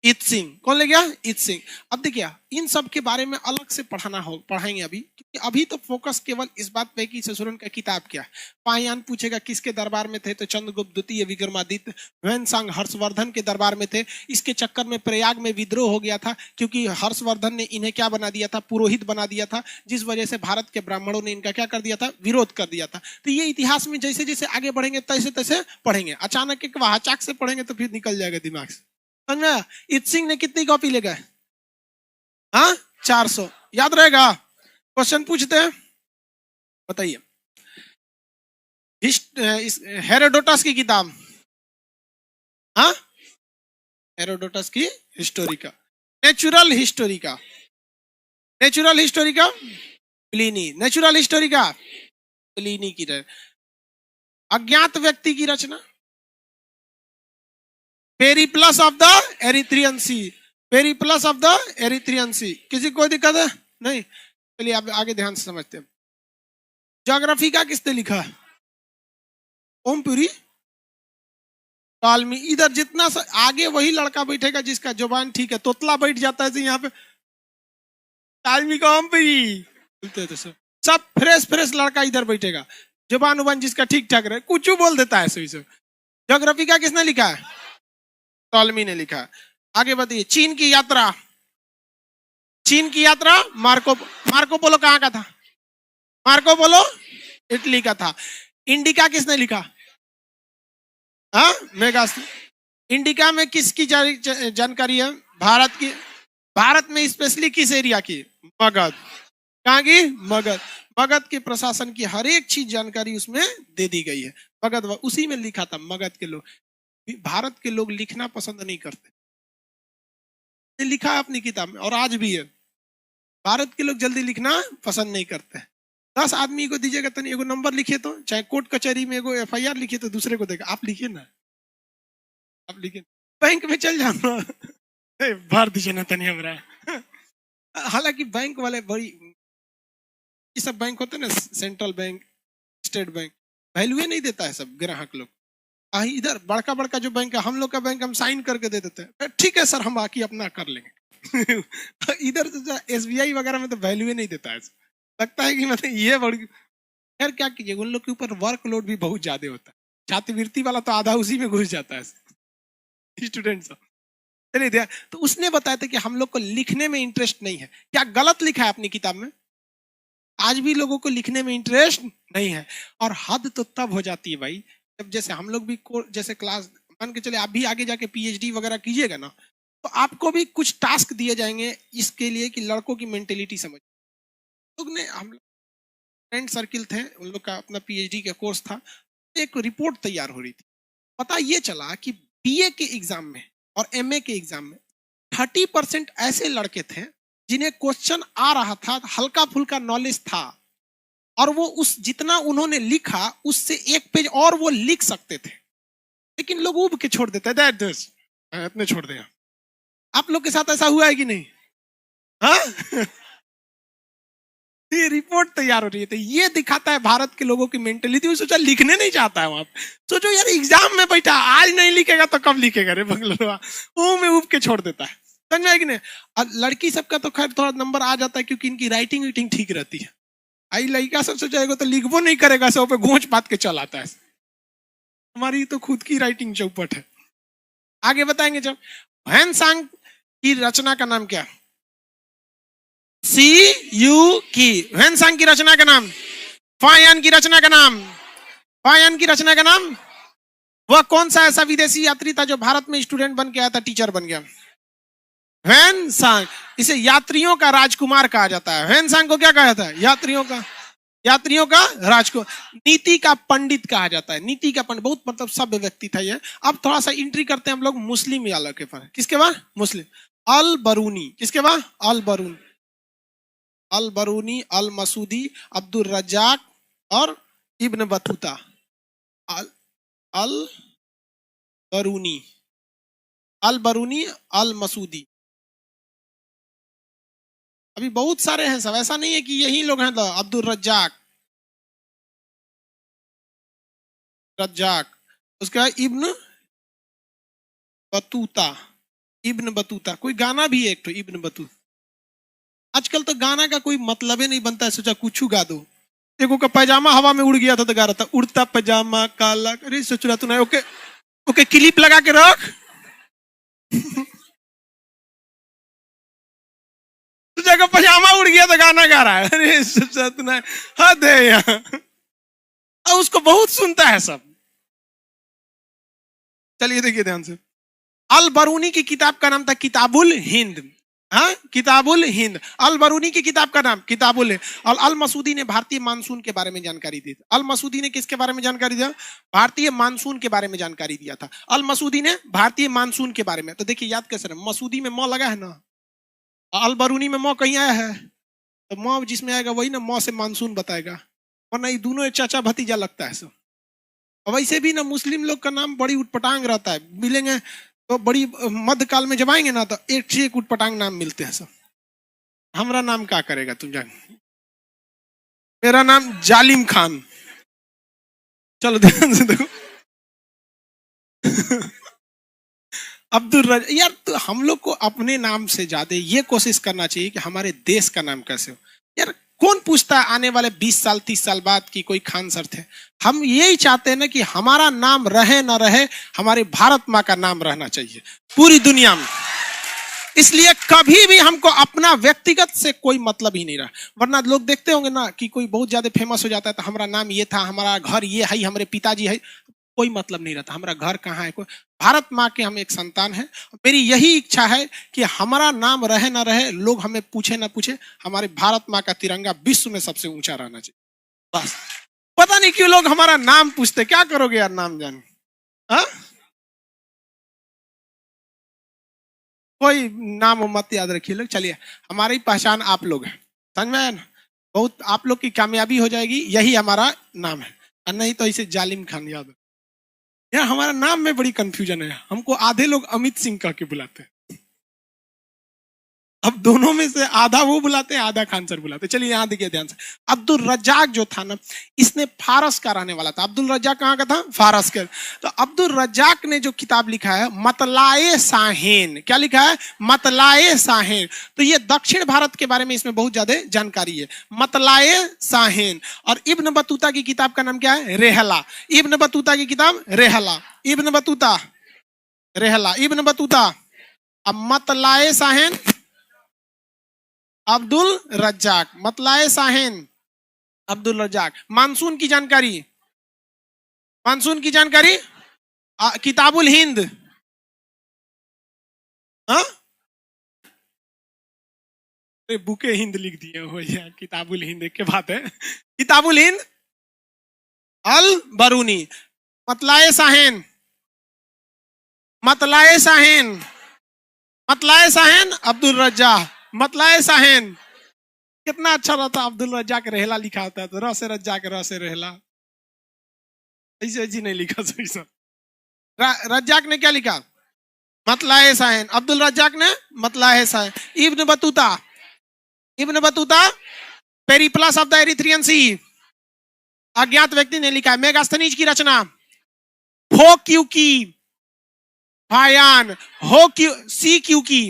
इत सिंह, कौन ले गया? इत सिंह। अब देखिए इन सब के बारे में अलग से पढ़ाएंगे अभी, क्योंकि अभी तो फोकस केवल इस बात पे कि ससुरन का किताब क्या है। पायान पूछेगा किसके दरबार में थे, तो चंद्रगुप्त द्वितीय विक्रमादित्य। ह्वेनसांग हर्षवर्धन के दरबार में थे। इसके चक्कर में प्रयाग में विद्रोह हो गया था, क्योंकि हर्षवर्धन ने इन्हें क्या बना दिया था? पुरोहित बना दिया था, जिस वजह से भारत के ब्राह्मणों ने इनका क्या कर दिया था? विरोध कर दिया था। तो ये इतिहास में जैसे जैसे आगे बढ़ेंगे तैसे तैसे पढ़ेंगे। अचानक एक वाहचाक से पढ़ेंगे तो फिर निकल जाएगा दिमाग से। इत सिंह ने कितनी कॉपी ले गए? हाँ, 400। याद रहेगा? क्वेश्चन पूछते हैं, बताइए। हेरोडोटस की किताब, हाँ, हेरोडोटस की Historica. Natural Historica, Natural Historica Pliny, Natural Historica Pliny की। अज्ञात व्यक्ति की रचना, Periplus of the Erythraean Sea, Periplus of the Erythraean Sea. किसी को दिक्कत है? नहीं, चलिए आप आगे ध्यान से समझते हैं। ज्योग्राफी का किसने लिखा? ओमपुरी, तालमी। इधर जितना आगे वही लड़का बैठेगा जिसका जुबान ठीक है। तोतला बैठ जाता है यहाँ पे, तालमी का ओमपुरी सब फ्रेश फ्रेश लड़का इधर बैठेगा, जुबान उबान जिसका ठीक ठाक रहे, कुछ बोल देता है सही से। ज्योग्राफी का किसने लिखा है? टॉलमी ने लिखा। आगे बताइए। चीन की यात्रा, चीन की यात्रा मार्को पोलो कहां का था? मार्को पोलो इटली का था। इंडिका किसने लिखा? हाँ, मेगास्थनीज। इंडिका में किसकी जानकारी है? भारत की। भारत में स्पेशली किस एरिया की? मगध। कहां की? मगध। मगध के प्रशासन की हर एक चीज जानकारी उसमें दे दी गई है। मगध उसी में लिखा था। मगध के लोग, भारत के लोग लिखना पसंद नहीं करते, लिखा है अपनी किताब में, और आज भी है। भारत के लोग जल्दी लिखना पसंद नहीं करते। 10 आदमी को दीजिएगा तो एगो नंबर लिखिए, तो चाहे कोर्ट कचहरी में एगो FIR लिखिए तो दूसरे को देगा। आप लिखिए ना, आप लिखिए। बैंक में चल जाना, भर दीजिए ना तनी हमरा। हालांकि बैंक वाले बड़ी, ये सब बैंक होते ना, central bank, state bank, value नहीं देता है सब ग्राहक लोग। इधर बड़का बड़का जो बैंक है, हम लोग का बैंक हम साइन करके दे देते हैं, ठीक है सर हम बाकी अपना कर लेंगे। इधर तो SBI वगैरह में तो वैल्यू नहीं देता है। लगता है कि मतलब ये बड़ी, खैर क्या कीजिए, उन लोग के ऊपर वर्कलोड भी बहुत ज्यादा होता है। छात्रवृत्ति वाला तो आधा उसी में घुस जाता है स्टूडेंट सब। चलिए, तो उसने बताया था कि हम लोग को लिखने में इंटरेस्ट नहीं है। क्या गलत लिखा है अपनी किताब में? आज भी लोगों को लिखने में इंटरेस्ट नहीं है। और हद तो तब हो जाती है भाई, जब जैसे हम लोग भी जैसे क्लास मान के चले, आप भी आगे जाके PhD वगैरह कीजिएगा ना, तो आपको भी कुछ टास्क दिए जाएंगे इसके लिए कि लड़कों की मेंटेलिटी समझ। लोग ने, हम फ्रेंड सर्किल थे, उन लोग का अपना PhD का कोर्स था, एक रिपोर्ट तैयार हो रही थी। पता ये चला कि BA के एग्जाम में और MA के एग्जाम में 30% ऐसे लड़के थे जिन्हें क्वेश्चन आ रहा था, हल्का फुल्का नॉलेज था, और वो उस जितना उन्होंने लिखा उससे एक पेज और वो लिख सकते थे, लेकिन लोग उब के छोड़ देते हैं, इतने छोड़ दिया। आप लोग के साथ ऐसा हुआ है कि नहीं? हाँ? ये रिपोर्ट तैयार हो रही है, तो ये दिखाता है भारत के लोगों की मेंटेलिटी। सोचा लिखने नहीं चाहता है वहां। सोचो यार, एग्जाम में बैठा, आज नहीं लिखेगा तो कब लिखेगा रे बंगलोरवा, वो में उब के छोड़ देता है। समझ में आया कि नहीं? और लड़की सबका तो खैर थोड़ा नंबर आ जाता है, क्योंकि इनकी राइटिंग वीटिंग ठीक रहती है। आई लड़का सब सोचेगा तो लिखबो नहीं करेगा, सब पे घोंच पात के चल आता है। हमारी तो खुद की राइटिंग चौपट है। आगे बताएंगे। जब ह्वेनसांग की रचना का नाम क्या? CU की। ह्वेनसांग की रचना का नाम? फायान की रचना का नाम? फायान की रचना का नाम? वह कौन सा ऐसा विदेशी यात्री था जो भारत में स्टूडेंट बन के आया था, टीचर बन गया? ह्वेनसांग। इसे यात्रियों का राजकुमार कहा जाता है। ह्वेनसांग को क्या कहा जाता है? यात्रियों का राजकुमार। नीति का पंडित कहा जाता है। नीति का पंडित, बहुत मतलब सभ्य व्यक्ति था ये। अब थोड़ा सा एंट्री करते हैं हम लोग मुस्लिम वालों के पास। किसके बाद? मुस्लिम। अल बरूनी। किसके बाद? अल बरूनी। अल बरूनी, अल मसूदी, अब्दुल रज्जाक और इब्न बतूता। अल बरूनी, अल बरूनी, अल मसूदी। अभी बहुत सारे हैं सब, ऐसा नहीं है कि यही लोग हैं। तो अब्दुल रज्जाक, उसका इब्न बतूता, इब्न बतूता, कोई गाना भी है एक तो इब्न बतूता। आजकल तो गाना का कोई मतलब ही नहीं बनता है, सोचा कुछ गा दो। देखो का पैजामा हवा में उड़ गया था तो गा रहा था उड़ता पैजामा काला, अरे सोच रहा तू ना, ओके ओके क्लिप लगा के रख। तुझे का पैजामा उड़ गया तो गाना गा रहा है, अरे सोचा तू ना, हद है यहाँ। और उसको बहुत सुनता है सब। चलिए देखिए ध्यान से, अल बरूनी की किताब का नाम था किताबुल हिंद। हाँ, किताबुल हिंद। अल बरूनी की किताब का नाम किताबुल। और अल मसूदी ने भारतीय मानसून के बारे में जानकारी दी। अल मसूदी ने किसके बारे में जानकारी दिया? भारतीय मानसून के बारे में जानकारी दिया था। अल मसूदी ने भारतीय मानसून के बारे में। तो देखिए याद कैसे, मसूदी में म लगा है ना, अल बरूनी में म कहीं आया है, तो म जिसमें आएगा वही ना म से मानसून बताएगा, वरना ये दोनों एक चाचा भतीजा लगता है सब। वैसे भी ना मुस्लिम लोग का नाम बड़ी उटपटांग रहता है, मिलेंगे तो बड़ी मध्यकाल में जब आएंगे ना तो एक से एक उटपटांग नाम मिलते हैं सब। हमारा नाम क्या करेगा तुम जान? मेरा नाम जालिम खान। चलो ध्यान से देखो। अब्दुल रजा, यार तो हम लोग को अपने नाम से ज्यादा ये कोशिश करना चाहिए कि हमारे देश का नाम कैसे हो। यार कौन पूछता है आने वाले 20 साल 30 साल बाद कि कोई खान सर थे? हम यही चाहते हैं ना कि हमारा नाम रहे ना रहे, हमारी भारत माँ का नाम रहना चाहिए पूरी दुनिया में। इसलिए कभी भी हमको अपना व्यक्तिगत से कोई मतलब ही नहीं रहा। वरना लोग देखते होंगे ना कि कोई बहुत ज्यादा फेमस हो जाता है तो हमारा नाम ये था, हमारा घर ये है, हमारे पिताजी है, कोई मतलब नहीं रहता हमारा घर कहाँ है। कोई भारत माँ के हम एक संतान है। मेरी यही इच्छा है कि हमारा नाम रहे ना रहे, लोग हमें पूछे ना पूछे, हमारे भारत माँ का तिरंगा विश्व में सबसे ऊंचा रहना चाहिए बस। पता नहीं क्यों लोग हमारा नाम पूछते, क्या करोगे यार नाम जान? हाँ, कोई नाम मत याद रखिए लोग। चलिए, हमारी पहचान आप लोग हैं, समझ में आया ना? बहुत आप लोग की कामयाबी हो जाएगी, यही हमारा नाम है। और नहीं तो इसे जालिम खान याद है। यार हमारा नाम में बड़ी कंफ्यूजन है, हमको आधे लोग अमित सिंह कह के बुलाते हैं, अब दोनों में से आधा वो बुलाते हैं आधा खान सर बुलाते हैं। चलिए यहाँ देखिए ध्यान से, अब्दुल रज्जाक जो था ना, इसने फारस का रहने वाला था। अब्दुल रज्जाक कहाँ का था? फारस का। तो अब्दुल रज्जाक ने जो किताब लिखा है मतलाए साहेन, क्या लिखा है? मतलाए साहेन। तो ये दक्षिण भारत के बारे में इसमें बहुत ज्यादा जानकारी है, मतलाए साहेन। और इब्न बतूता की किताब का नाम क्या है? रेहला। इब्न बतूता की किताब Rihla, Ibn Battuta Rihla, Ibn Battuta. अब मतलाए साहेन Abdul Razzaq, मतलाए साहेन Abdul Razzaq. Monsoon की जानकारी, मानसून की जानकारी किताबुल हिंद। हाँ, बुके हिंद लिख दिए हो यार, किताबुल हिंद के बात है। किताबुल हिंद अल बरूनी। मतलाए साहेन, मतलाए साहेन, मतलाए साहेन अब्दुल रज्जाक, मतलाए साहेन। कितना अच्छा रहता अब्दुल रज्जाक रेहला लिखा होता है तो र से रज्जाक र से रेहला, ऐसे जी नहीं लिखा सही सब। रज्जाक ने क्या लिखा? मतलाए साहेन। अब्दुल रज्जाक ने मतलाए साहेन। Ibn Battuta, Ibn Battuta Periplus of the Erythraean Sea, अज्ञात व्यक्ति ने लिखा है। मेगास्थनीज की रचना हो क्यू की, फायान हो क्यू सी क्यू की।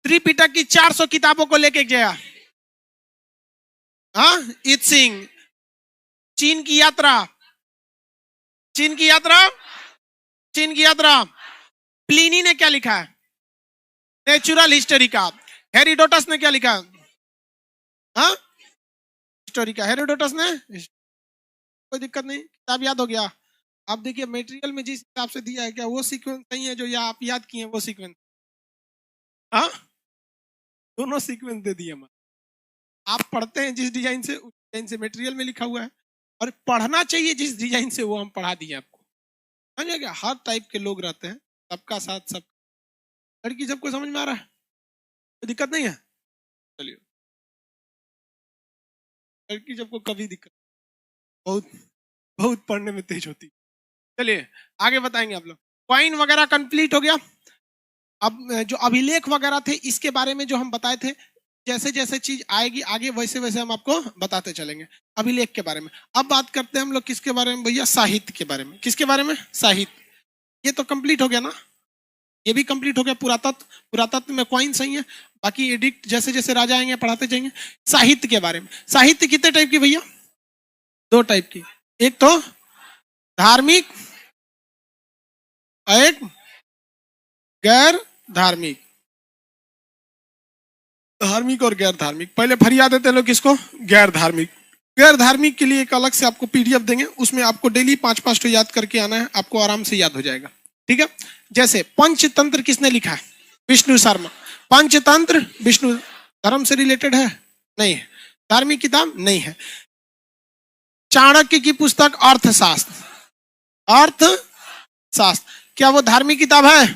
त्रिपिटक की 400 किताबों को लेके गया। हाँ, इत सिंह। चीन की यात्रा, चीन की यात्रा, चीन की यात्रा। प्लिनी ने क्या लिखा है? नेचुरल हिस्टोरी का। हेरोडोटस ने क्या लिखा? हाँ, हिस्टोरी का। हेरोडोटस ने, कोई दिक्कत नहीं, किताब याद हो गया। आप देखिए मटेरियल में जिस हिसाब से दिया है, क्या वो सीक्वेंस नहीं है जो या आप याद किए वो सीक्वेंस? हाँ, दोनों सीक्वेंस दे दिए। आप पढ़ते हैं जिस डिजाइन से, उस डिजाइन से मटेरियल में लिखा हुआ है, और पढ़ना चाहिए जिस डिजाइन से, वो हम पढ़ा दिए आपको। समझ गया? हर टाइप के लोग रहते हैं, सबका साथ सब। लड़की सबको समझ में आ रहा है? कोई दिक्कत नहीं है? चलिए, लड़की सबको कभी दिक्कत, बहुत बहुत पढ़ने में तेज होती। चलिए आगे बताएंगे आप लोग। कॉइन वगैरह कंप्लीट हो गया। अब जो अभिलेख वगैरह थे इसके बारे में जो हम बताए थे, जैसे जैसे चीज आएगी आगे वैसे वैसे हम आपको बताते चलेंगे अभिलेख के बारे में। अब बात करते हैं हम लोग किसके बारे में भैया? साहित्य के बारे में। किसके बारे में? साहित्य। ये तो कंप्लीट हो गया ना? ये भी कंप्लीट हो गया। पुरातत्व, पुरातत्व में कॉइन सही है, बाकी एडिक्ट जैसे जैसे राजा आएंगे पढ़ाते जाएंगे। साहित्य के बारे में, साहित्य कितने टाइप की भैया? 2 टाइप की, एक तो धार्मिक, एक गैर धार्मिक। धार्मिक और गैर धार्मिक, पहले फरिया देते लोग किसको? गैर धार्मिक। गैर धार्मिक के लिए एक अलग से आपको पीडीएफ देंगे, उसमें आपको डेली 5-5 तो याद करके आना है, आपको आराम से याद हो जाएगा, ठीक है। जैसे पंचतंत्र किसने लिखा है? विष्णु शर्मा। पंचतंत्र विष्णु, धर्म से रिलेटेड है? नहीं है। धार्मिक किताब नहीं है। चाणक्य की पुस्तक अर्थशास्त्र, अर्थशास्त्र, क्या वो धार्मिक किताब है?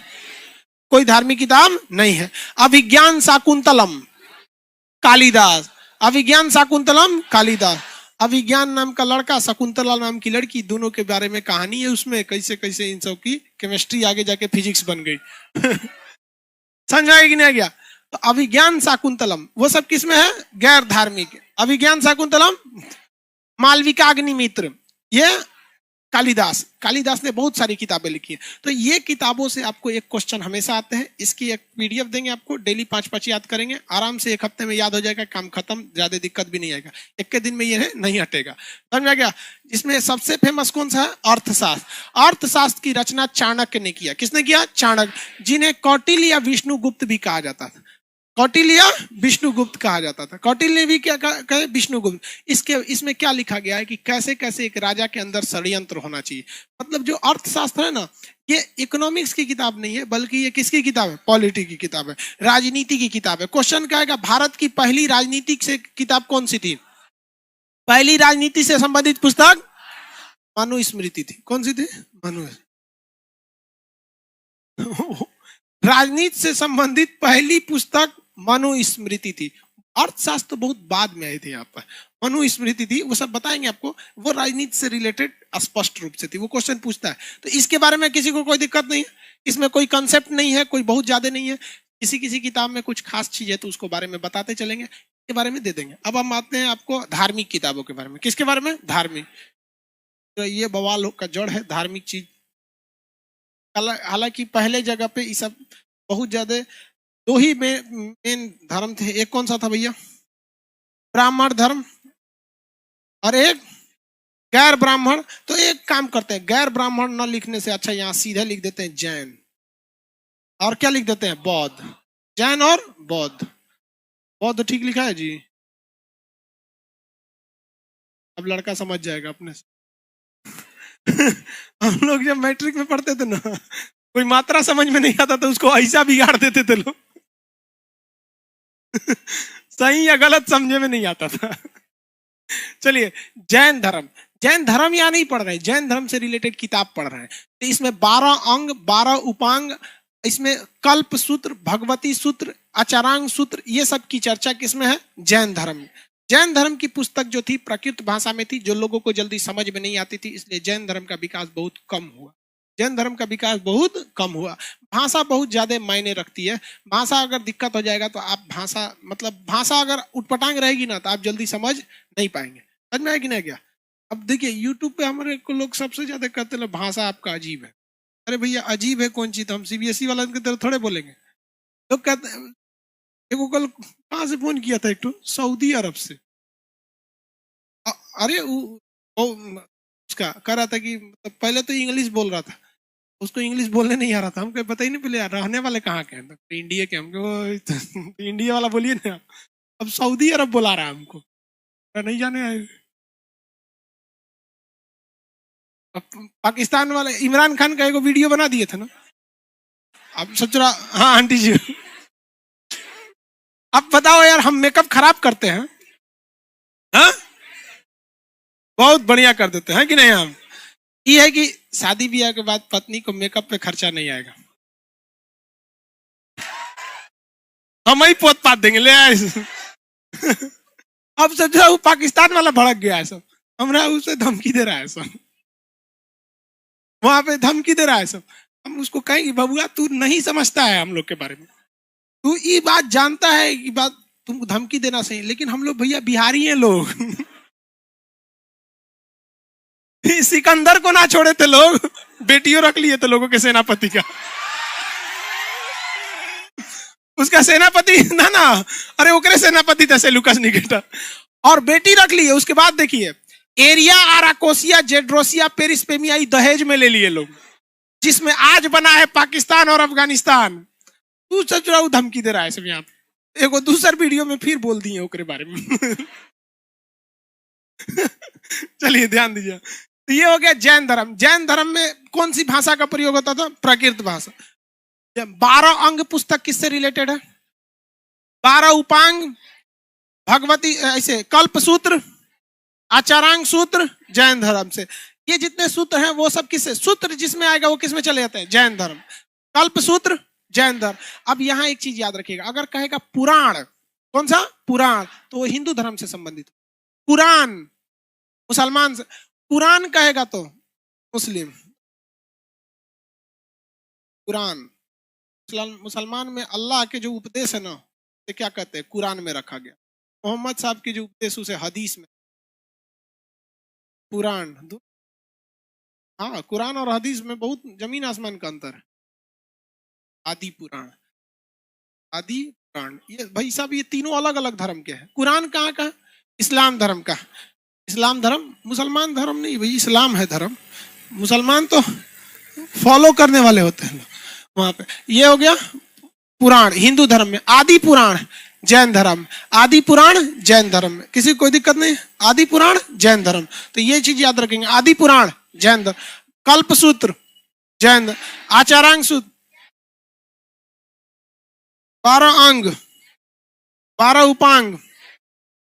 कोई धार्मिक किताब नहीं है। अभिज्ञान शाकुंतलम, कालिदास। अभिज्ञान शाकुंतलम, कालिदास। अभिज्ञान नाम का लड़का, शकुंतला नाम की लड़की, दोनों के बारे में कहानी है उसमें, कैसे कैसे इन सब की केमिस्ट्री आगे जाके फिजिक्स बन गई। समझ आएगी कि नहीं गया? तो अभिज्ञान शाकुंतलम वो सब किसमें है? गैर धार्मिक। अभिज्ञान शाकुंतलम, मालविका अग्निमित्र, ये कालिदास। कालिदास ने बहुत सारी किताबें लिखी हैं। तो ये किताबों से आपको एक क्वेश्चन हमेशा आते हैं, इसकी एक पीडीएफ देंगे आपको, डेली 5-5 याद करेंगे, आराम से 1 हफ्ते में याद हो जाएगा, काम खत्म, ज्यादा दिक्कत भी नहीं आएगा, एक के दिन में ये है नहीं हटेगा। समझ में गया? इसमें सबसे फेमस कौन सा है? अर्थशास्त्र। अर्थशास्त्र की रचना चाणक्य ने किया। किसने किया? चाणक्य, जिन्हें कौटिल्य या विष्णुगुप्त भी कहा जाता था। कौटिल्य विष्णुगुप्त कहा जाता था। कौटिल्य भी क्या कहे? विष्णुगुप्त। इसमें क्या लिखा गया है कि कैसे कैसे एक राजा के अंदर षड्यंत्र होना चाहिए। मतलब जो अर्थशास्त्र है ना, ये इकोनॉमिक्स की किताब नहीं है, बल्कि ये किसकी किताब है? पॉलिटी की किताब है, राजनीति की किताब है। क्वेश्चन क्या आएगा? भारत की पहली राजनीतिक से किताब कौन सी थी? पहली राजनीति से संबंधित पुस्तक मनुस्मृति थी। कौन सी थी? मनुस्मृति। राजनीति से संबंधित पहली पुस्तक मनुस्मृति थी। अर्थशास्त्र तो बहुत बाद में आए थे, यहाँ पर मनुस्मृति थी, वो सब बताएंगे आपको। वो राजनीति से रिलेटेड स्पष्ट रूप से थी, वो क्वेश्चन पूछता है। तो इसके बारे में किसी को कोई दिक्कत नहीं है, इसमें कोई कंसेप्ट नहीं है, कोई बहुत ज्यादा नहीं है। किसी किसी किताब में कुछ खास चीज है तो उसको बारे में बताते चलेंगे, के बारे में दे देंगे। अब हम आते हैं आपको धार्मिक किताबों के बारे में। किसके बारे में? धार्मिक। तो ये बवाल का जड़ है धार्मिक चीज। हालांकि पहले जगह पे ये सब बहुत ज्यादा 2 ही मेन धर्म थे। एक कौन सा था भैया? ब्राह्मण धर्म, और एक गैर ब्राह्मण। तो एक काम करते हैं, गैर ब्राह्मण न लिखने से अच्छा यहाँ सीधे लिख देते हैं जैन, और क्या लिख देते हैं? बौद्ध। जैन और बौद्ध। बौद्ध ठीक लिखा है जी? अब लड़का समझ जाएगा अपने से। हम लोग जब मैट्रिक में पढ़ते थे ना, कोई मात्रा समझ में नहीं आता तो उसको ऐसा बिगाड़ देते थे लोग। सही या गलत समझे में नहीं आता था। चलिए, जैन धर्म। जैन धर्म यहाँ नहीं पढ़ रहे, जैन धर्म से रिलेटेड किताब पढ़ रहे हैं। तो इसमें 12 अंग, 12 उपांग, इसमें कल्प सूत्र, भगवती सूत्र, आचारांग सूत्र, ये सब की चर्चा किसमें है? जैन धर्म में। जैन धर्म की पुस्तक जो थी प्राकृत भाषा में थी, जो लोगों को जल्दी समझ में नहीं आती थी, इसलिए जैन धर्म का विकास बहुत कम हुआ। जैन धर्म का विकास बहुत कम हुआ। भाषा बहुत ज्यादा मायने रखती है। भाषा अगर दिक्कत हो जाएगा तो आप भाषा अगर उटपटांग रहेगी ना तो आप जल्दी समझ नहीं पाएंगे। समझ में आएगी ना क्या? अब देखिए यूट्यूब पे हमारे को लोग सबसे ज्यादा कहते हैं भाषा आपका अजीब है। अरे भैया अजीब है कौन चीज? तो हम सीबीएसई वाला की तरह थोड़े बोलेंगे। लोग कहते हैं, देखो कल कहाँ से फोन किया था? एक तो सऊदी अरब से। अरे उसका कह रहा था कि पहले तो इंग्लिश बोल रहा था, उसको इंग्लिश बोलने नहीं आ रहा था। हमको पता ही नहीं पहले रहने वाले कहाँ के हैं, तो इंडिया के। हमको इंडिया वाला बोलिए ना। अब सऊदी अरब बुला रहा है हमको, नहीं जाने आए। पाकिस्तान वाले इमरान खान का एक वीडियो बना दिए थे ना। अब सोच रहा, हाँ आंटी जी अब बताओ यार, हम मेकअप खराब करते हैं? हाँ बहुत बढ़िया कर देते हैं कि नहीं? हम ये है कि शादी ब्याह के बाद पत्नी को मेकअप पे खर्चा नहीं आएगा, हम ही पोत पात देंगे ले आए। अब सोचा वो पाकिस्तान वाला भड़क गया है सब, हमरा उसे धमकी दे रहा है सब, वहां पे धमकी दे रहा है सब। हम उसको कहेंगे बबुआ तू नहीं समझता है हम लोग के बारे में, तू ये बात जानता है, ये बात तुमको धमकी देना सही, लेकिन हम लोग भैया बिहारी हैं लोग। सिकंदर को ना छोड़े थे लोग, बेटियों रख लिए थे लोगों के सेनापति का। उसका सेनापति ना ना, अरे ओकरे सेनापति था सेलुकस निकेटर। और बेटी रख ली है। उसके बाद देखिए एरिया आराकोसिया जेड्रोसिया पेरिस्पेमियाई दहेज में ले लिए लोग, जिसमें आज बना है पाकिस्तान और अफगानिस्तान। तू सच रहा धमकी दे रहा है सब यहाँ पे। एक दूसर वीडियो में फिर बोल दिए ओकरे बारे में। चलिए ध्यान दीजिए। तो ये हो गया जैन धर्म। जैन धर्म में कौन सी भाषा का प्रयोग होता था? प्राकृत भाषा। 12 अंग पुस्तक किससे रिलेटेड है? 12 उपांग भगवती, ऐसे कल्प सूत्र, आचारांग सूत्र, जैन धर्म से। ये जितने सूत्र हैं वो सब किससे? सूत्र जिसमें आएगा वो किसमें चले जाते हैं? जैन धर्म। कल्प सूत्र जैन धर्म। अब यहां एक चीज याद रखिएगा, अगर कहेगा पुराण, कौन सा पुराण, तो वो हिंदू धर्म से संबंधित। कुरान मुसलमान से, कुरान कहेगा तो मुस्लिम। कुरान मुसलमान में अल्लाह के जो उपदेश है ना, तो क्या कहते हैं? कुरान में रखा गया। मोहम्मद साहब के जो उपदेश उसे हदीस में, कुरान। हाँ, कुरान और हदीस में बहुत जमीन आसमान का अंतर है। आदि पुराण, आदि पुराण, ये भाई साहब ये तीनों अलग अलग धर्म के हैं। कुरान कहाँ का? इस्लाम धर्म का। इस्लाम धर्म, मुसलमान धर्म नहीं भाई, इस्लाम है धर्म। मुसलमान तो फॉलो करने वाले होते हैं वहां पे। ये हो गया पुराण हिंदू धर्म में। आदि पुराण जैन धर्म, आदि पुराण जैन धर्म में किसी कोई दिक्कत नहीं। आदि पुराण जैन धर्म, तो ये चीज याद रखेंगे। आदि पुराण जैन धर्म, कल्प सूत्र जैन, आचारांग सूत्र, 12 अंग, 12 उपांग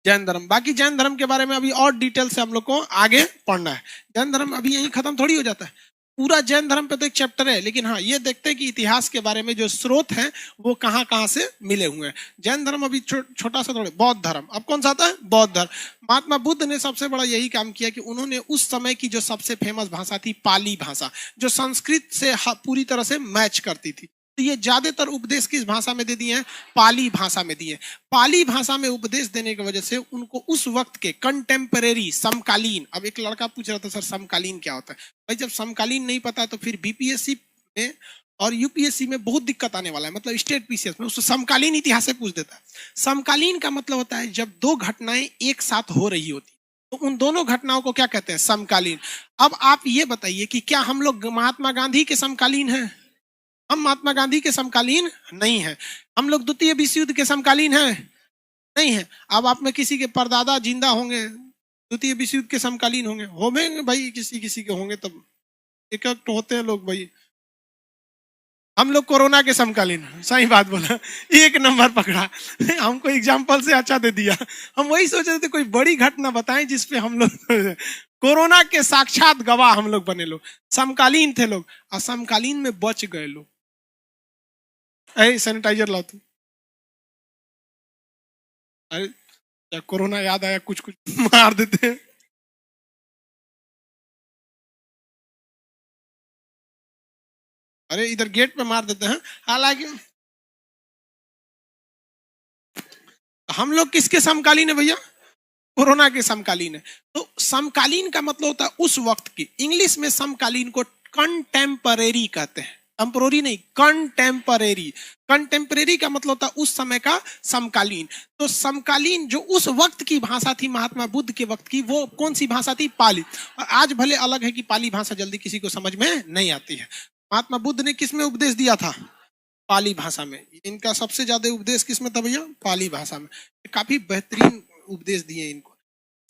जैन धर्म। बाकी जैन धर्म के बारे में अभी और डिटेल से हम लोग को आगे पढ़ना है। जैन धर्म अभी यही खत्म थोड़ी हो जाता है। पूरा जैन धर्म पे तो एक चैप्टर है, लेकिन हाँ ये देखते हैं कि इतिहास के बारे में जो स्रोत हैं वो कहाँ कहाँ से मिले हुए हैं। जैन धर्म अभी छोटा सा थोड़ा। बौद्ध धर्म, अब कौन सा आता है? बौद्ध धर्म। महात्मा बुद्ध ने सबसे बड़ा यही काम किया कि उन्होंने उस समय की जो सबसे फेमस भाषा थी पाली भाषा, जो संस्कृत से पूरी तरह से मैच करती थी, तो ये ज्यादातर उपदेश किस भाषा में दे दिए हैं? पाली भाषा में दिए। पाली भाषा में उपदेश देने की वजह से उनको उस वक्त के कंटेम्परेरी, समकालीन। अब एक लड़का पूछ रहा था सर समकालीन क्या होता है? भाई जब समकालीन नहीं पता तो फिर बीपीएससी में और यूपीएससी में बहुत दिक्कत आने वाला है। मतलब स्टेट पीसीएस में उसको समकालीन इतिहास से पूछ देता है। समकालीन का मतलब होता है जब दो घटनाएं एक साथ हो रही होती, तो उन दोनों घटनाओं को क्या कहते हैं? समकालीन। अब आप ये बताइए कि क्या हम लोग महात्मा गांधी के समकालीन हैं? हम महात्मा गांधी के समकालीन नहीं है। हम लोग द्वितीय विश्व युद्ध के समकालीन हैं? नहीं है। अब आप में किसी के परदादा जिंदा होंगे, द्वितीय विश्व युद्ध के समकालीन होंगे भाई, किसी किसी के होंगे, तब एक एक होते हैं लोग भाई। हम लोग कोरोना के समकालीन। सही बात बोला, एक नंबर पकड़ा। हमको एग्जाम्पल से अच्छा दे दिया। हम वही सोच रहे थे कोई बड़ी घटना बताएं जिसपे हम लोग कोरोना के साक्षात गवाह हम लोग बने। लोग समकालीन थे लोग, असमकालीन में बच गए लोग। सैनिटाइजर लाओ तू। अरे कोरोना याद आया, कुछ कुछ मार देते हैं। अरे इधर गेट पे मार देते हैं। हालांकि हम लोग किसके समकालीन है भैया? कोरोना के समकालीन है। तो समकालीन का मतलब होता है उस वक्त की। इंग्लिश में समकालीन को कंटेम्परेरी कहते हैं। टेम्पोररी नहीं, कंटेम्परेरी। कंटेम्परेरी का मतलब होता है उस समय का समकालीन। तो समकालीन जो उस वक्त की भाषा थी महात्मा बुद्ध के वक्त की, वो कौन सी भाषा थी? पाली। और आज भले अलग है कि पाली भाषा जल्दी किसी को समझ में नहीं आती है। महात्मा बुद्ध ने किस में उपदेश दिया था? पाली भाषा में। इनका सबसे ज्यादा उपदेश किस में था भैया? पाली भाषा में। काफी बेहतरीन उपदेश दिए इनको।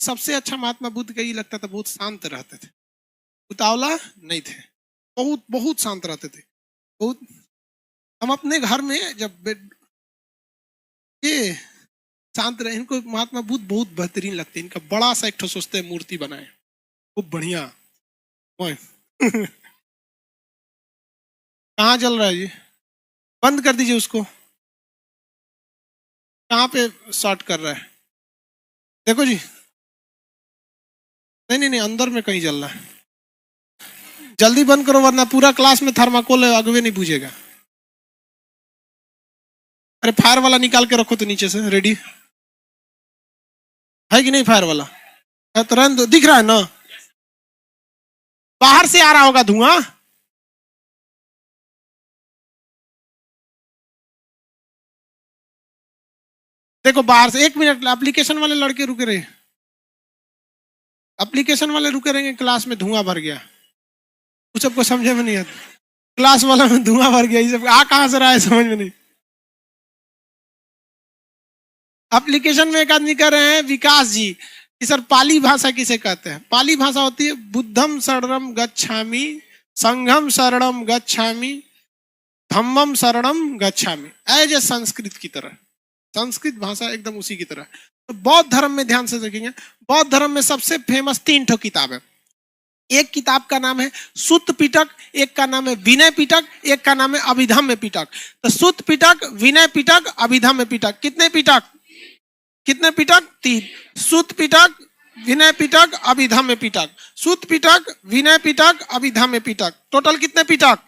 सबसे अच्छा महात्मा बुद्ध का ये लगता था, बहुत शांत रहते थे, उतावला नहीं थे, बहुत बहुत शांत रहते थे। बहुत। हम अपने घर में जब ये शांत रहे, इनको महात्मा बुद्ध बहुत बेहतरीन लगते। इनका बड़ा सा एक ठो सोचते हैं मूर्ति बनाए, खूब बढ़िया। कहाँ चल रहा है जी? बंद कर दीजिए उसको। कहाँ पे शॉर्ट कर रहा है? देखो जी। नहीं नहीं नहीं, अंदर में कहीं चल रहा है। जल्दी बंद करो वरना पूरा क्लास में थर्माकोल अगवे नहीं पूछेगा। अरे फायर वाला निकाल के रखो तो नीचे से। रेडी है कि नहीं फायर वाला? तुरंत दिख रहा है ना? बाहर से आ रहा होगा धुआं। देखो बाहर से, 1 मिनट, एप्लीकेशन वाले लड़के रुके रहे, एप्लीकेशन वाले रुके रहेंगे, क्लास में धुआं भर गया, कुछ सबको समझे में नहीं आता, क्लास वाला में धुआं भर गया, ये सब आ कहां से रहा है समझ में नहीं। एप्लीकेशन में एक आदमी कह रहे हैं विकास जी कि सर पाली भाषा किसे कहते हैं? पाली भाषा होती है बुद्धम शरणम गच्छामि, संघम शरणम गच्छामि, धम्मम शरणम गच्छामि, एज ए संस्कृत की तरह, संस्कृत भाषा एकदम उसी की तरह। तो बौद्ध धर्म में ध्यान से देखेंगे, बौद्ध धर्म में सबसे फेमस 3 ठो किताब है। एक किताब का नाम है सुत्त पिटक, एक का नाम है विनय पिटक, एक का नाम है अभिधम्य पिटक। तो सुत्त पिटक, विनय पिटक, अभिधम्य पिटक, कितने पिटक? कितने पिटक? 3। सुत्त पिटक, विनय पिटक, अभिधम्य पिटक, सुत्त पिटक, विनय पिटक, अभिधम्य पिटक, टोटल कितने पिटक?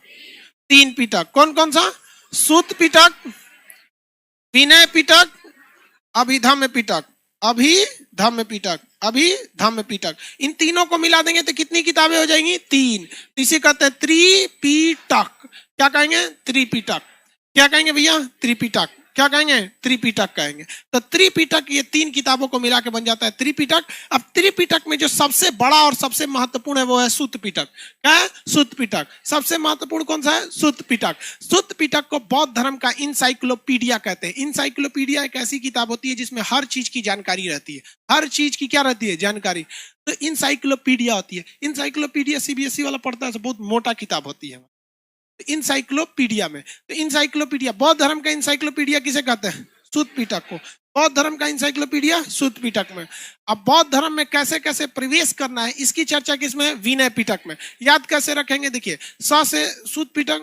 3 पिटक। कौन कौन सा? सुत्त पिटक, विनय पिटक, अभिधम्य पिटक, अभिधम्य पिटक, अभिधम्य पिटक। इन तीनों को मिला देंगे तो कितनी किताबें हो जाएंगी? 3। इसे कहते हैं त्रिपिटक। क्या कहेंगे? त्रिपिटक। क्या कहेंगे भैया? त्रिपिटक। क्या कहेंगे? त्रिपिटक कहेंगे। तो त्रिपिटक, ये 3 किताबों को मिला के बन जाता है त्रिपिटक। अब त्रिपिटक में जो सबसे बड़ा और सबसे महत्वपूर्ण है वो है सुत्त पिटक। क्या है? सुत्त पिटक। सबसे महत्वपूर्ण कौन सा है? सुत्त पिटक। सुत्त पिटक को बौद्ध धर्म का इंसाइक्लोपीडिया कहते हैं। इंसाइक्लोपीडिया एक ऐसी किताब होती है जिसमें हर चीज की जानकारी रहती है। हर चीज की क्या रहती है? जानकारी। तो इंसाइक्लोपीडिया होती है। इंसाइक्लोपीडिया सीबीएसई वाला पढ़ता है, बहुत मोटा किताब होती है इंसाइक्लोपीडिया में। तो इंसाइक्लोपीडिया, बौद्ध धर्म का इंसाइक्लोपीडिया किसे कहते हैं? सुत्त पिटक को। बौद्ध धर्म का इंसाइक्लोपीडिया सुत्त पिटक में। अब बौद्ध धर्म में कैसे कैसे प्रवेश करना है इसकी चर्चा किसमें है? विनय पिटक में। याद कैसे रखेंगे? देखिए, स से सुत्त पिटक,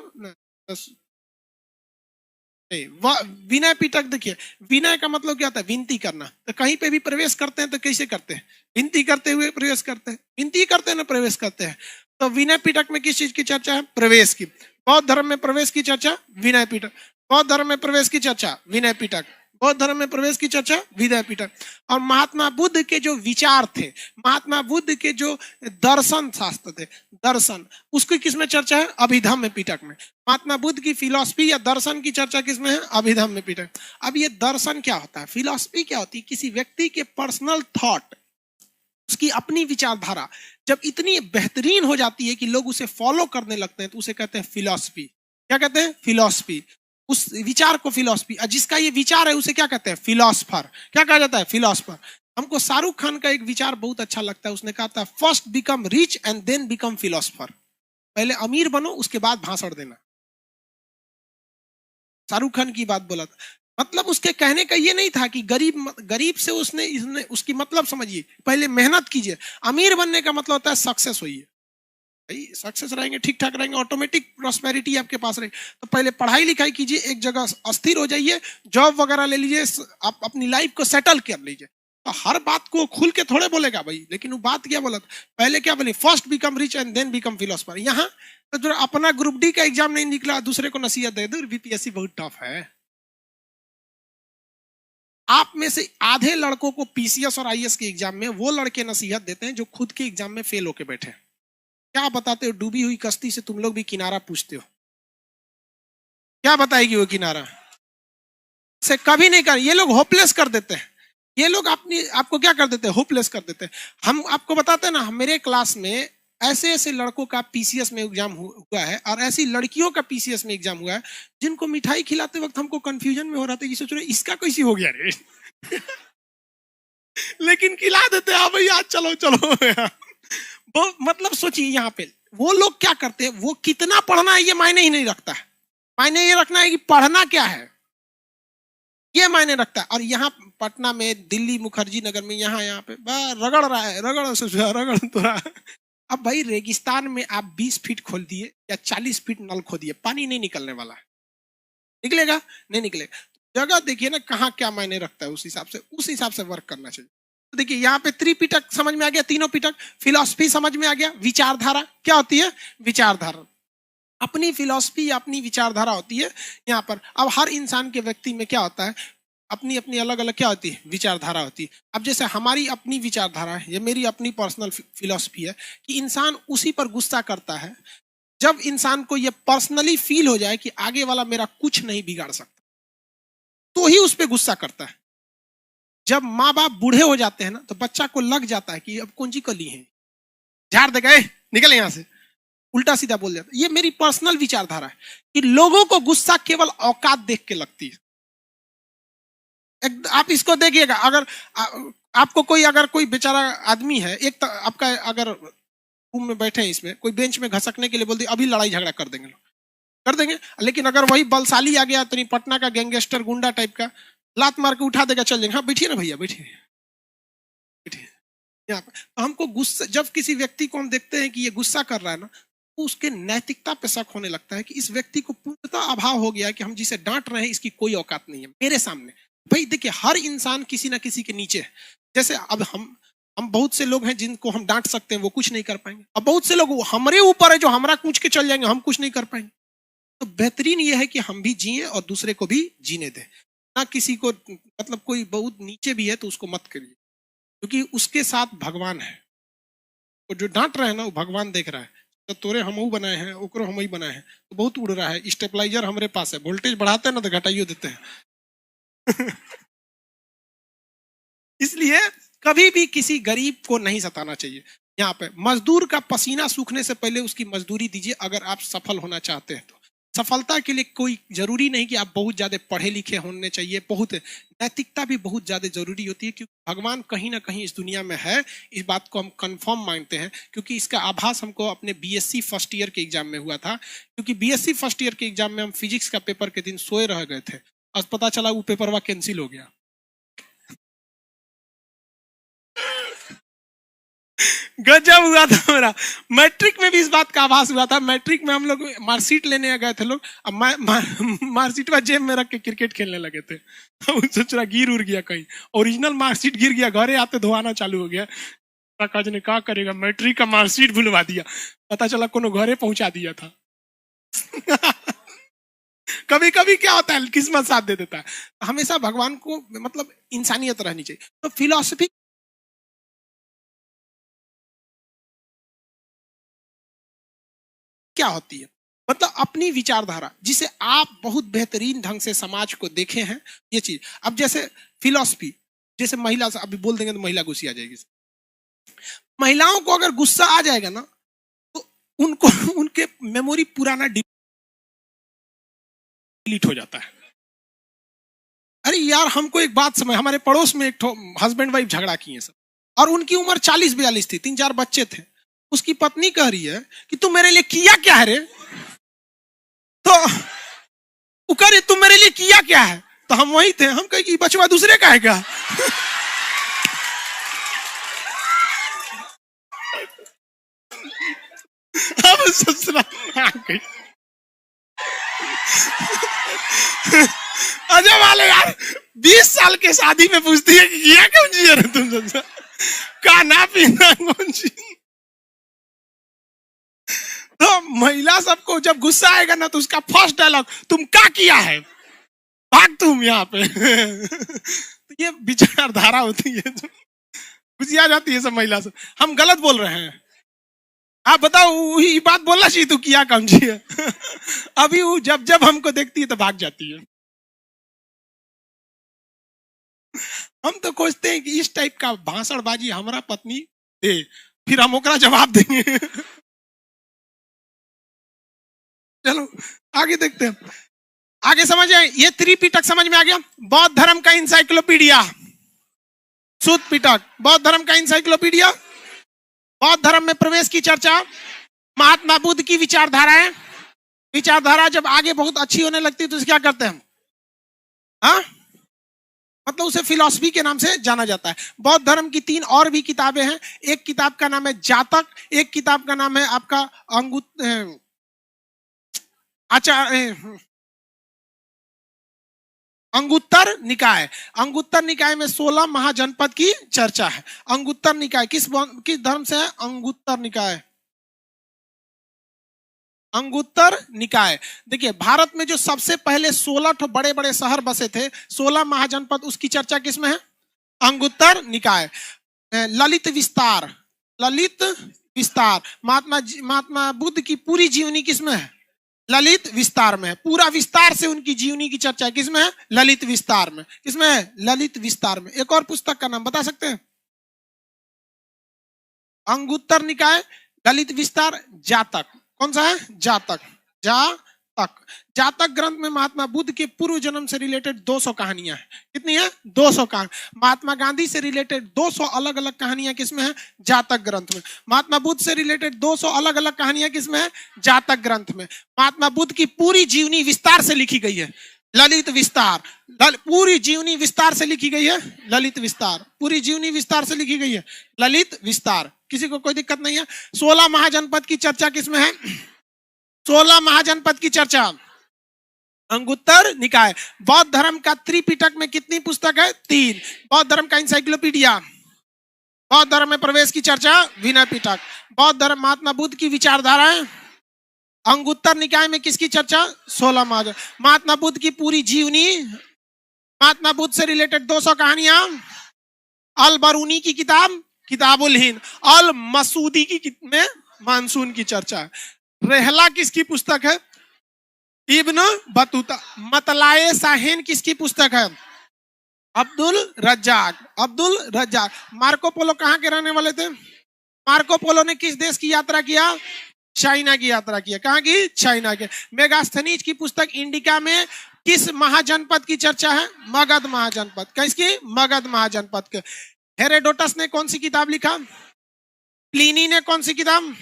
विनय पिटक। देखिए, विनय का मतलब क्या होता है? विनती करना। तो कहीं पे भी प्रवेश करते हैं तो कैसे करते हैं? विनती करते हुए प्रवेश करते हैं। विनती करते हैं ना, प्रवेश करते हैं। तो विनय पिटक में किस चीज की चर्चा है? प्रवेश की। बौद्ध धर्म में प्रवेश की चर्चा विनय पिटक। बौद्ध धर्म में प्रवेश की चर्चा विनय पिटक। बौद्ध धर्म में प्रवेश की चर्चा विनय पिटक। और महात्मा बुद्ध के जो विचार थे, महात्मा बुद्ध के जो दर्शन शास्त्र थे, दर्शन, उसकी किसमें चर्चा है? अभिधम्य पिटक में। महात्मा बुद्ध की फिलॉसफी या दर्शन की चर्चा किसमें है? अभिधम्य पिटक। अब ये दर्शन क्या होता है? फिलॉसफी क्या होती है? किसी व्यक्ति के पर्सनल थॉट, उसकी अपनी विचारधारा जब इतनी बेहतरीन हो जाती है कि लोग उसे फॉलो करने लगते हैं तो उसे कहते हैं फिलॉसफी। क्या कहते हैं? फिलॉसफी। उस विचार को फिलॉसफी। जिसका ये विचार है उसे क्या कहते हैं? फिलॉसफर। क्या कहा जाता है? फिलॉसफर। हमको शाहरुख खान का एक विचार बहुत अच्छा लगता है। उसने कहा था first become rich and then become philosopher. पहले अमीर बनो उसके बाद भाषण देना। शाहरुख खान की बात बोला था। मतलब उसके कहने का ये नहीं था कि गरीब से उसने उसकी मतलब समझिए, पहले मेहनत कीजिए। अमीर बनने का मतलब होता है सक्सेस होइए। भाई सक्सेस रहेंगे, ठीक ठाक रहेंगे, ऑटोमेटिक प्रॉस्पेरिटी आपके पास रहे। तो पहले पढ़ाई लिखाई कीजिए, एक जगह अस्थिर हो जाइए, जॉब वगैरह ले लीजिए, आप अपनी लाइफ को सेटल कर लीजिए। तो हर बात को खुल के थोड़े बोलेगा भाई, लेकिन वो बात क्या बोला था? पहले क्या बोले? First become rich and then become philosopher. यहाँ तो जो अपना ग्रुप डी का एग्जाम नहीं निकला, दूसरे को नसीहत दे दो, बीपीएससी बहुत टफ है। आप में से आधे लड़कों को पीसीएस और आईएएस के एग्जाम में वो लड़के नसीहत देते हैं जो खुद के एग्जाम में फेल होके बैठे। क्या बताते हो? डूबी हुई कश्ती से तुम लोग भी किनारा पूछते हो। क्या बताएगी वो किनारा? से कभी नहीं कर। ये लोग होपलेस कर देते हैं। ये लोग आपको क्या कर देते हैं? होपलेस कर देते हैं। हम आपको बताते हैं ना, मेरे क्लास में ऐसे ऐसे लड़कों का पीसीएस में एग्जाम हुआ है और ऐसी लड़कियों का पीसीएस में एग्जाम हुआ है जिनको मिठाई खिलाते वक्त हमको कंफ्यूजन में हो रहा था कि सोच रहे इसका कैसी हो गया रे लेकिन खिला देते हैं, हाँ भाई आज चलो चलो वो मतलब सोचिए यहाँ पे वो लोग क्या करते हैं। वो कितना पढ़ना है ये मायने ही नहीं रखता है। मायने ये रखना है कि पढ़ना क्या है, ये मायने रखता है। और यहाँ पटना में, दिल्ली मुखर्जी नगर में, यहाँ पे रगड़ रहा है, रगड़ तो रहा है। अब भाई रेगिस्तान में आप 20 फीट खोल दिए या 40 फीट नल खोदिए, पानी नहीं निकलने वाला है। निकलेगा? नहीं निकलेगा। जगह देखिए ना कहाँ क्या मायने रखता है, उस हिसाब से वर्क करना चाहिए। तो देखिए यहाँ पे त्रिपिटक समझ में आ गया, तीनों पिटक। फिलॉसफी समझ में आ गया। विचारधारा क्या होती है? विचारधारा, अपनी फिलॉसफी, अपनी विचारधारा होती है यहाँ पर। अब हर इंसान के व्यक्ति में क्या होता है? अपनी अपनी अलग अलग क्या होती है? विचारधारा होती है। अब जैसे हमारी अपनी विचारधारा है, ये मेरी अपनी पर्सनल फिलॉसफी है कि इंसान उसी पर गुस्सा करता है जब इंसान को ये पर्सनली फील हो जाए कि आगे वाला मेरा कुछ नहीं बिगाड़ सकता, तो ही उस पर गुस्सा करता है। जब माँ बाप बूढ़े हो जाते हैं ना तो बच्चा को लग जाता है कि अब कौन सी कली है, झाड़ दे गए, निकल यहां से, उल्टा सीधा बोल जाता है। ये मेरी पर्सनल विचारधारा है कि लोगों को गुस्सा केवल औकात देख के लगती है। आप इसको देखिएगा, अगर आपको कोई, अगर कोई बेचारा आदमी है, एक तो आपका अगर रूम में बैठे हैं, इसमें कोई बेंच में घसकने के लिए बोल दिया, अभी लड़ाई झगड़ा कर देंगे लोग, कर देंगे। लेकिन अगर वही बलशाली आ गया, तो नहीं पटना का गैंगस्टर गुंडा टाइप का, लात मार के उठा देगा, चल जाएंगे, हाँ बैठिए ना भैया, बैठिए बैठिए यहाँ पे। तो हमको गुस्सा, जब किसी व्यक्ति को हम देखते हैं कि ये गुस्सा कर रहा है ना, तो उसके नैतिकता पे शक होने लगता है कि इस व्यक्ति को पूर्णतः अभाव हो गया है कि हम जिसे डांट रहे हैं इसकी कोई औकात नहीं है मेरे सामने। भाई देखिए, हर इंसान किसी ना किसी के नीचे है। जैसे अब हम बहुत से लोग हैं जिनको हम डांट सकते हैं, वो कुछ नहीं कर पाएंगे। अब बहुत से लोग हमारे ऊपर है जो हमारा कूच के चल जाएंगे, हम कुछ नहीं कर पाएंगे। तो बेहतरीन ये है कि हम भी जिए और दूसरे को भी जीने दें। ना किसी को, मतलब कोई बहुत नीचे भी है तो उसको मत करिए, क्योंकि उसके साथ भगवान है। तो जो डांट रहे हैं ना, वो भगवान देख रहा है। तो तोरे हमहू बनाए हैं, ओकरो हम ही बनाए हैं, तो बहुत उड़ रहा है, स्टेबलाइजर हमारे पास है, वोल्टेज बढ़ाते हैं ना तो घटाइयो देते हैं। इसलिए कभी भी किसी गरीब को नहीं सताना चाहिए। यहाँ पे मजदूर का पसीना सूखने से पहले उसकी मजदूरी दीजिए, अगर आप सफल होना चाहते हैं तो। सफलता के लिए कोई जरूरी नहीं कि आप बहुत ज्यादा पढ़े लिखे होने चाहिए, बहुत नैतिकता भी बहुत ज्यादा जरूरी होती है, क्योंकि भगवान कहीं ना कहीं इस दुनिया में है। इस बात को हम कंफर्म मानते हैं, क्योंकि इसका आभास हमको अपने बीएससी फर्स्ट ईयर के एग्जाम में हुआ था। क्योंकि बीएससी फर्स्ट ईयर के एग्जाम में हम फिजिक्स का पेपर के दिन सोए रह गए थे, और पता चला वो पेपर कैंसिल हो गया। गजब हुआ था मेरा। मैट्रिक में भी इस बात का आभास हुआ था। मैट्रिक में हम लोग मार्कशीट लेने गए थे लोग, अब मार्कशीट में जेब में रख के क्रिकेट खेलने लगे थे। सोच रहा गिर उड़ गया कहीं, ओरिजिनल मार्कशीट गिर गया, घरे आते धोआना चालू हो गया। काका ने क्या करेगा, मैट्रिक का मार्कशीट भुलवा दिया, पता चला कोनो घरे पहुंचा दिया था। कभी कभी क्या होता है, किस्मत साथ दे देता है। हमेशा भगवान को, मतलब इंसानियत रहनी चाहिए। तो फिलॉसफी क्या होती है, मतलब अपनी विचारधारा, जिसे आप बहुत बेहतरीन ढंग से समाज को देखे हैं, ये चीज। अब जैसे फिलॉसफी, जैसे महिला से अभी बोल देंगे तो महिला गुस्सी आ जाएगी। महिलाओं को अगर गुस्सा आ जाएगा ना, तो उनको उनके मेमोरी पुराना डिलीट हो जाता है। अरे यार, हमको एक बात समझ, हमारे पड़ोस में एक हस्बैंड वाइफ झगड़ा किए सब, और उनकी उम्र 40-42 थी, 3-4 बच्चे थे। उसकी पत्नी कह रही है कि तू मेरे लिए किया क्या है रे, तो वो कह रही तुम मेरे लिए किया क्या है, तो हम वही थे, हम कहे कि बचवा दूसरे का है क्या। अब ससुराल अजय वाले यार 20 साल के शादी में पूछती है कि किया क्यों जी रहे तुम सबसे, खाना पीना कौन सी। तो महिला सबको जब गुस्सा आएगा ना, तो उसका फर्स्ट डायलॉग तुम क्या किया है, भाग तुम यहाँ पे। तो ये विचारधारा होती है, खुशी आ जाती है सब महिला से। हम गलत बोल रहे हैं, आप बताओ वही बात बोलना चाहिए, तू किया कम जी है। अभी वो जब जब हमको देखती है तो भाग जाती है। हम तो खोजते हैं कि इस टाइप का भाषणबाजी हमारा पत्नी दे, फिर हम ओकरा जवाब देंगे। चलो आगे देखते हैं, आगे समझ आए। ये त्रिपिटक समझ में आ गया। बौद्ध धर्म का इंसाइक्लोपीडिया, सूत पिटक, बौद्ध धर्म का इंसाइक्लोपीडिया। बौद्ध धर्म में प्रवेश की चर्चा, महात्मा बुद्ध की विचारधाराएं। विचारधारा जब आगे बहुत अच्छी होने लगती है तो क्या करते हैं, हाँ, मतलब उसे फिलॉसफी के नाम से जाना जाता है। बौद्ध धर्म की 3 और भी किताबें हैं। एक किताब का नाम है जातक, एक किताब का नाम है आपका अंगुत्तर निकाय। अंगुत्तर निकाय में 16 महाजनपद की चर्चा है। अंगुत्तर निकाय किस धर्म से है, अंगुत्तर निकाय। अंगुत्तर निकाय, देखिए भारत में जो सबसे पहले 16 बड़े बड़े शहर बसे थे, 16 महाजनपद, उसकी चर्चा किसमें है, अंगुत्तर निकाय। ललित विस्तार, ललित विस्तार, महात्मा बुद्ध की पूरी जीवनी किसमें है, ललित विस्तार में है। पूरा विस्तार से उनकी जीवनी की चर्चा किसमें है? ललित विस्तार में। किसमें है? ललित विस्तार में। एक और पुस्तक का नाम बता सकते हैं? अंगुत्तर निकाय, ललित विस्तार, जातक। कौन सा है? जातक। जातक ग्रंथ में महात्मा बुद्ध के पूर्व जन्म से रिलेटेड 200 कहानियां हैं। कितनी है? 200 कहानी। महात्मा गांधी से रिलेटेड 200 अलग अलग कहानियां किसमें है? जातक ग्रंथ में। महात्मा बुद्ध से रिलेटेड 200 अलग अलग कहानियां किसमें है? जातक ग्रंथ में। महात्मा बुद्ध की पूरी जीवनी विस्तार से लिखी गई है, ललित विस्तार। पूरी जीवनी विस्तार से लिखी गई है, ललित विस्तार। पूरी जीवनी विस्तार से लिखी गई है, ललित विस्तार। किसी को कोई दिक्कत नहीं है? 16 महाजनपद की चर्चा किसमें है? 16 महाजनपद की चर्चा अंगुत्तर निकाय। बौद्ध धर्म का त्रिपिटक में कितनी पुस्तक है? 3। बौद्ध धर्म का इंसाइक्लोपीडिया। बौद्ध धर्म में प्रवेश की चर्चा विनय पिटक। बौद्ध धर्म महात्मा बुद्ध की विचारधाराएं अंगुत्तर निकाय में किसकी चर्चा? 16 महाजन। महात्मा बुद्ध की पूरी जीवनी, महात्मा बुद्ध से रिलेटेड 200 कहानियां, अल बरूनी की किताब किताबुल हिंद, अल मसूदी की में मानसून की चर्चा है। रेहला किसकी पुस्तक है? Ibn Battuta. मतलाए साहिन किसकी पुस्तक है? अब्दुल रज्जाक। अब्दुल रज्जाक। मार्को पोलो कहां के रहने वाले थे? मार्को पोलो ने किस देश की यात्रा किया? चाइना की यात्रा किया। कहां की? चाइना के। मेगास्थनीज की पुस्तक इंडिका में किस महाजनपद की चर्चा है? मगध महाजनपद। किसकी? मगध महाजनपद के। हेरोडोटस ने कौन सी किताब लिखा? प्लिनी ने कौन सी किताब?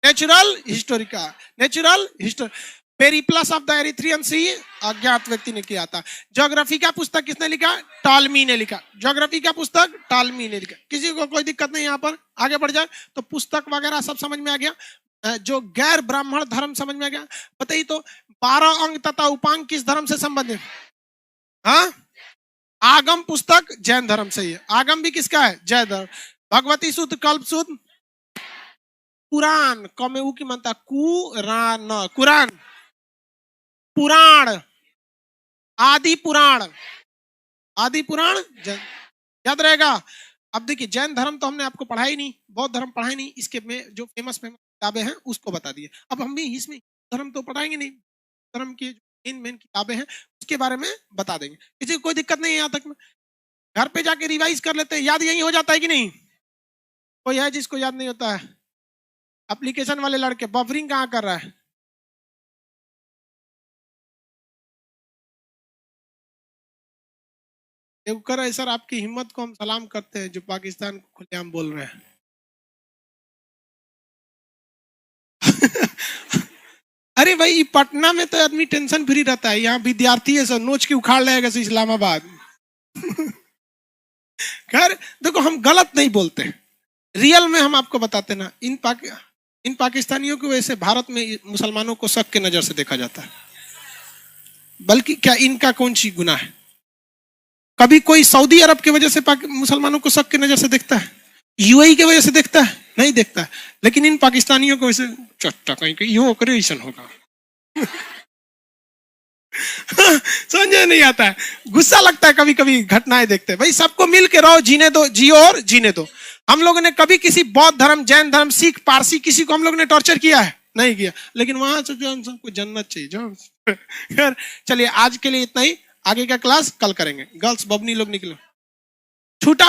Natural Historica. Natural History. Periplus of the Erythraean Sea अज्ञात व्यक्ति ने किया था। ज्योग्राफी का पुस्तक किसने लिखा? टॉलमी ने लिखा। ज्योग्राफी का पुस्तक टॉलमी ने लिखा। किसी को कोई दिक्कत नहीं? यहाँ पर आगे बढ़ जाए तो पुस्तक वगैरह सब समझ में आ गया। जो गैर ब्राह्मण धर्म समझ में आ गया। बताइए तो 12 अंग तथा उपांग किस धर्म से संबंधित? हाँ, आगम पुस्तक जैन धर्म से ही है। आगम भी किसका है? जैन धर्म। भगवती सूत्र, कल्प सूत्र, पुराण कमेऊ की मानता, कुरान, कुरान, पुराण, आदि पुराण, आदि पुराण याद रहेगा। अब देखिए, जैन धर्म तो हमने आपको पढ़ा ही नहीं, बौद्ध धर्म पढ़ा ही नहीं। इसके में जो फेमस किताबें हैं उसको बता दिए। अब हम भी इसमें धर्म तो पढ़ाएंगे नहीं, धर्म की मेन किताबें हैं उसके बारे में बता देंगे। किसी को कोई दिक्कत नहीं है? यहाँ तक में घर पे जाके रिवाइज कर लेते हैं, याद यही हो जाता है कि नहीं? कोई है जिसको याद नहीं होता है? एप्लीकेशन वाले लड़के बफरिंग कहाँ कर रहा है? कर सर, आपकी हिम्मत को हम सलाम करते हैं जो पाकिस्तान को खुलेआम बोल रहे हैं। अरे भाई, पटना में तो आदमी टेंशन फ्री रहता है, यहाँ विद्यार्थी है सब नोच के उखाड़ लेगा इस्लामाबाद। खैर देखो, हम गलत नहीं बोलते, रियल में हम आपको बताते ना। इन पाकिस्तानियों को वैसे भारत में मुसलमानों को शक के नजर से देखा जाता है। बल्कि क्या इनका कौन सी गुनाह है? कभी कोई सऊदी अरब की वजह से मुसलमानों को शक के नजर से देखता है? यूएई की वजह से देखता है? नहीं देखता है। लेकिन इन पाकिस्तानियों को वैसे चट्टा कहीं यो करे ऐसा होगा। समझे नहीं आता है, गुस्सा लगता है कभी कभी घटनाएं देखते हैं। भाई सबको मिल के रहो, जीने दो, जियो और जीने दो। हम लोगों ने कभी किसी बौद्ध धर्म, जैन धर्म, सिख, पारसी किसी को हम लोग ने टॉर्चर किया है? नहीं किया। लेकिन वहां से जो हम सबको जन्नत चाहिए जो। चलिए आज के लिए इतना ही, आगे का क्लास कल करेंगे। गर्ल्स बबनी लोग निकलो, छूटा